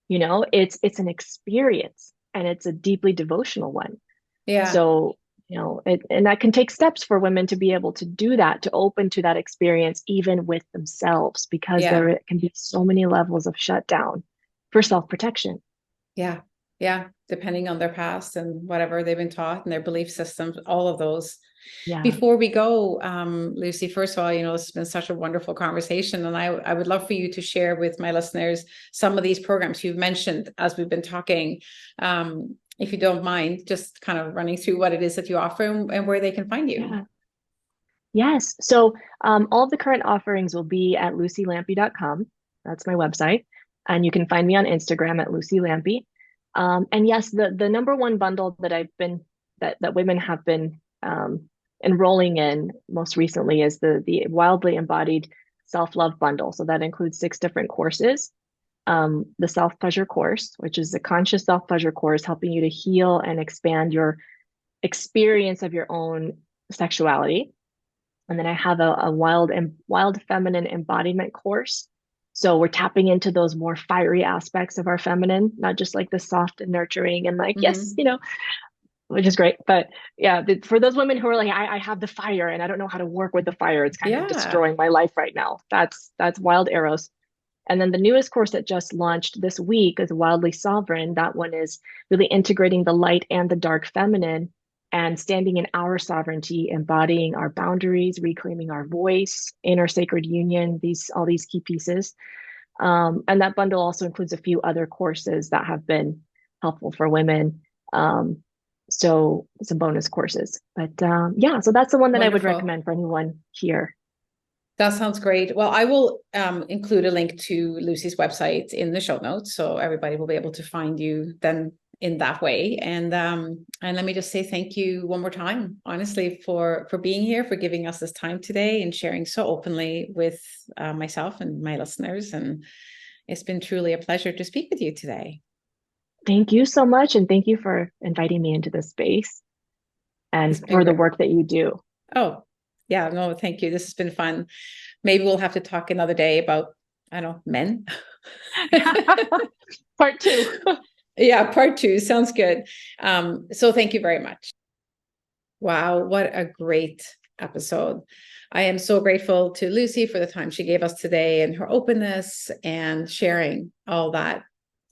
it's an experience, and it's a deeply devotional one. Yeah. So, and that can take steps for women to be able to do that, to open to that experience, even with themselves, because Yeah. there can be so many levels of shutdown for self-protection. Yeah. Yeah. Depending on their past and whatever they've been taught and their belief systems, all of those. Yeah. Before we go, Lucy, first of all, this has been such a wonderful conversation. And I would love for you to share with my listeners some of these programs you've mentioned as we've been talking. If you don't mind, just kind of running through what it is that you offer and where they can find you. Yeah. Yes. So all of the current offerings will be at lucilampe.com. That's my website. And you can find me on Instagram at Luci Lampe. And yes, the number one bundle that women have been enrolling in most recently is the wildly embodied self-love bundle. So that includes 6 different courses. The self-pleasure course, which is a conscious self-pleasure course, helping you to heal and expand your experience of your own sexuality. And then I have a wild feminine embodiment course. So we're tapping into those more fiery aspects of our feminine, not just like the soft and nurturing and like, yes, Mm-hmm. which is great. But yeah, for those women who are like, I have the fire and I don't know how to work with the fire. It's kind of Yeah. destroying my life right now. That's Wild Arrows. And then the newest course that just launched this week is Wildly Sovereign. That one is really integrating the light and the dark feminine and standing in our sovereignty, embodying our boundaries, reclaiming our voice, inner sacred union, all these key pieces. And that bundle also includes a few other courses that have been helpful for women. So some bonus courses. But yeah, so that's the one that I would Wonderful. recommend for anyone here. That sounds great. Well, I will include a link to Lucy's website in the show notes, so everybody will be able to find you then in that way. And let me just say thank you one more time, honestly, for being here, for giving us this time today and sharing so openly with myself and my listeners. And it's been truly a pleasure to speak with you today. Thank you so much. And thank you for inviting me into this space It's and been for the great. work that you do. Oh, yeah, no, thank you. This has been fun. Maybe we'll have to talk another day about, I don't know, men. Part two. Yeah, part two sounds good. So thank you very much. Wow, what a great episode. I am so grateful to Lucy for the time she gave us today and her openness and sharing all that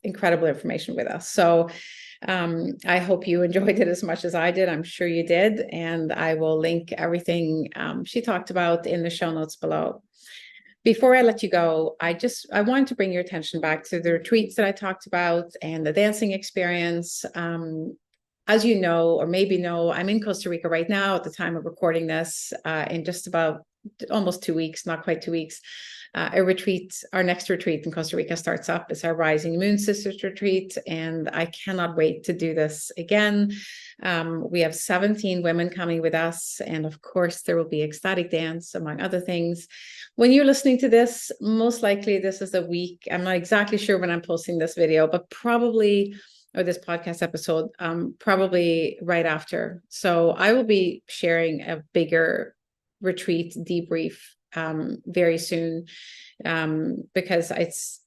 incredible information with us. So I hope you enjoyed it as much as I did. I'm sure you did. And I will link everything she talked about in the show notes below. Before I let you go, I wanted to bring your attention back to the retreats that I talked about and the dancing experience. As you know, or maybe know, I'm in Costa Rica right now at the time of recording this, in just about almost 2 weeks, not quite 2 weeks. Our next retreat in Costa Rica starts up. It's our Rising Moon Sisters retreat, and I cannot wait to do this again. We have 17 women coming with us, and of course, there will be ecstatic dance, among other things. When you're listening to this, most likely this is a week. I'm not exactly sure when I'm posting this video, but probably, or this podcast episode, probably right after. So I will be sharing a bigger retreat debrief very soon, because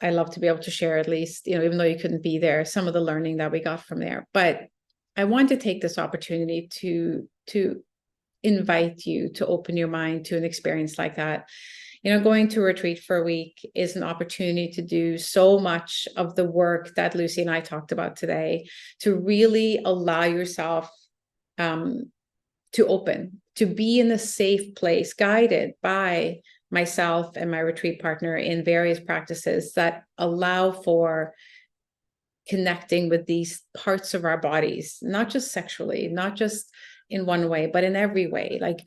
I love to be able to share, at least, even though you couldn't be there, some of the learning that we got from there. But I want to take this opportunity to invite you to open your mind to an experience like that. Going to a retreat for a week is an opportunity to do so much of the work that Luci and I talked about today, to really allow yourself to open, to be in a safe place, guided by myself and my retreat partner in various practices that allow for connecting with these parts of our bodies, not just sexually, not just in one way, but in every way, like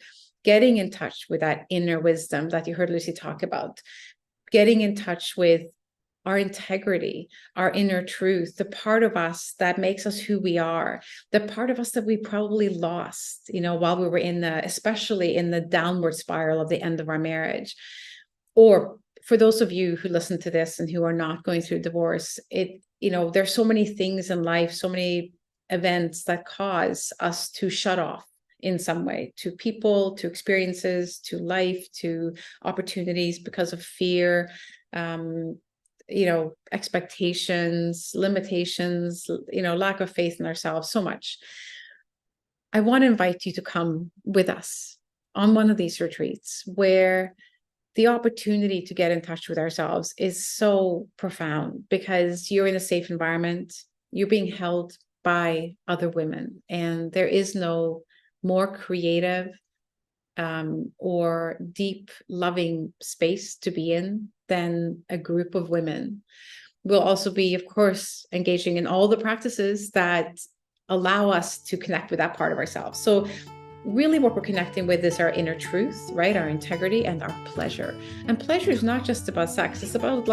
getting in touch with that inner wisdom that you heard Luci talk about, getting in touch with our integrity, our inner truth, the part of us that makes us who we are, the part of us that we probably lost, while we were especially in the downward spiral of the end of our marriage. Or for those of you who listen to this and who are not going through divorce, there's so many things in life, so many events that cause us to shut off in some way, to people, to experiences, to life, to opportunities, because of fear, expectations, limitations, lack of faith in ourselves, so much. I want to invite you to come with us on one of these retreats where the opportunity to get in touch with ourselves is so profound, because you're in a safe environment, you're being held by other women, and there is no more creative or deep, loving space to be in than a group of women. We'll also be, of course, engaging in all the practices that allow us to connect with that part of ourselves. So really what we're connecting with is our inner truth, right? Our integrity and our pleasure. And pleasure is not just about sex. It's about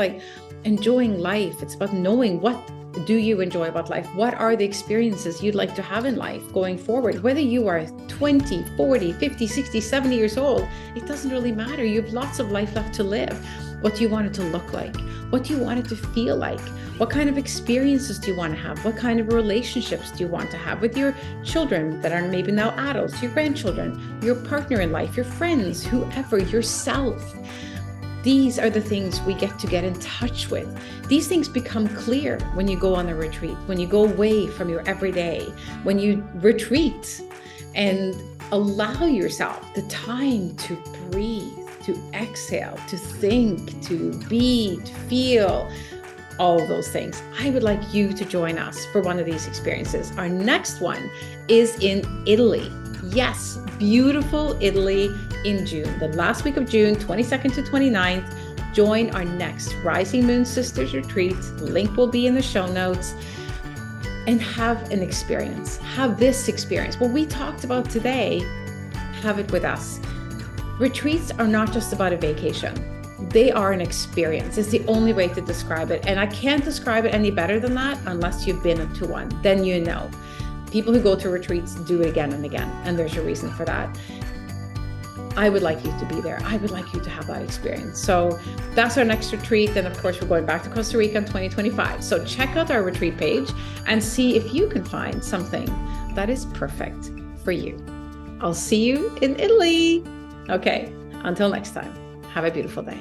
enjoying life. It's about knowing what do you enjoy about life? What are the experiences you'd like to have in life going forward? Whether you are 20, 40, 50, 60, 70 years old, it doesn't really matter. You have lots of life left to live. What do you want it to look like? What do you want it to feel like? What kind of experiences do you want to have? What kind of relationships do you want to have with your children that are maybe now adults, your grandchildren, your partner in life, your friends, whoever, yourself? These are the things we get in touch with. These things become clear when you go on a retreat, when you go away from your everyday, when you retreat and allow yourself the time to breathe, to exhale, to think, to be, to feel, all of those things. I would like you to join us for one of these experiences. Our next one is in Italy. Yes, beautiful Italy in June, the last week of June, 22nd to 29th. Join our next Rising Moon Sisters retreat. Link will be in the show notes. And have an experience. Have this experience. What we talked about today, have it with us. Retreats are not just about a vacation. They are an experience. It's the only way to describe it. And I can't describe it any better than that unless you've been to one. Then you know. People who go to retreats do it again and again. And there's a reason for that. I would like you to be there. I would like you to have that experience. So that's our next retreat. Then, of course, we're going back to Costa Rica in 2025. So check out our retreat page and see if you can find something that is perfect for you. I'll see you in Italy. Okay, until next time, have a beautiful day.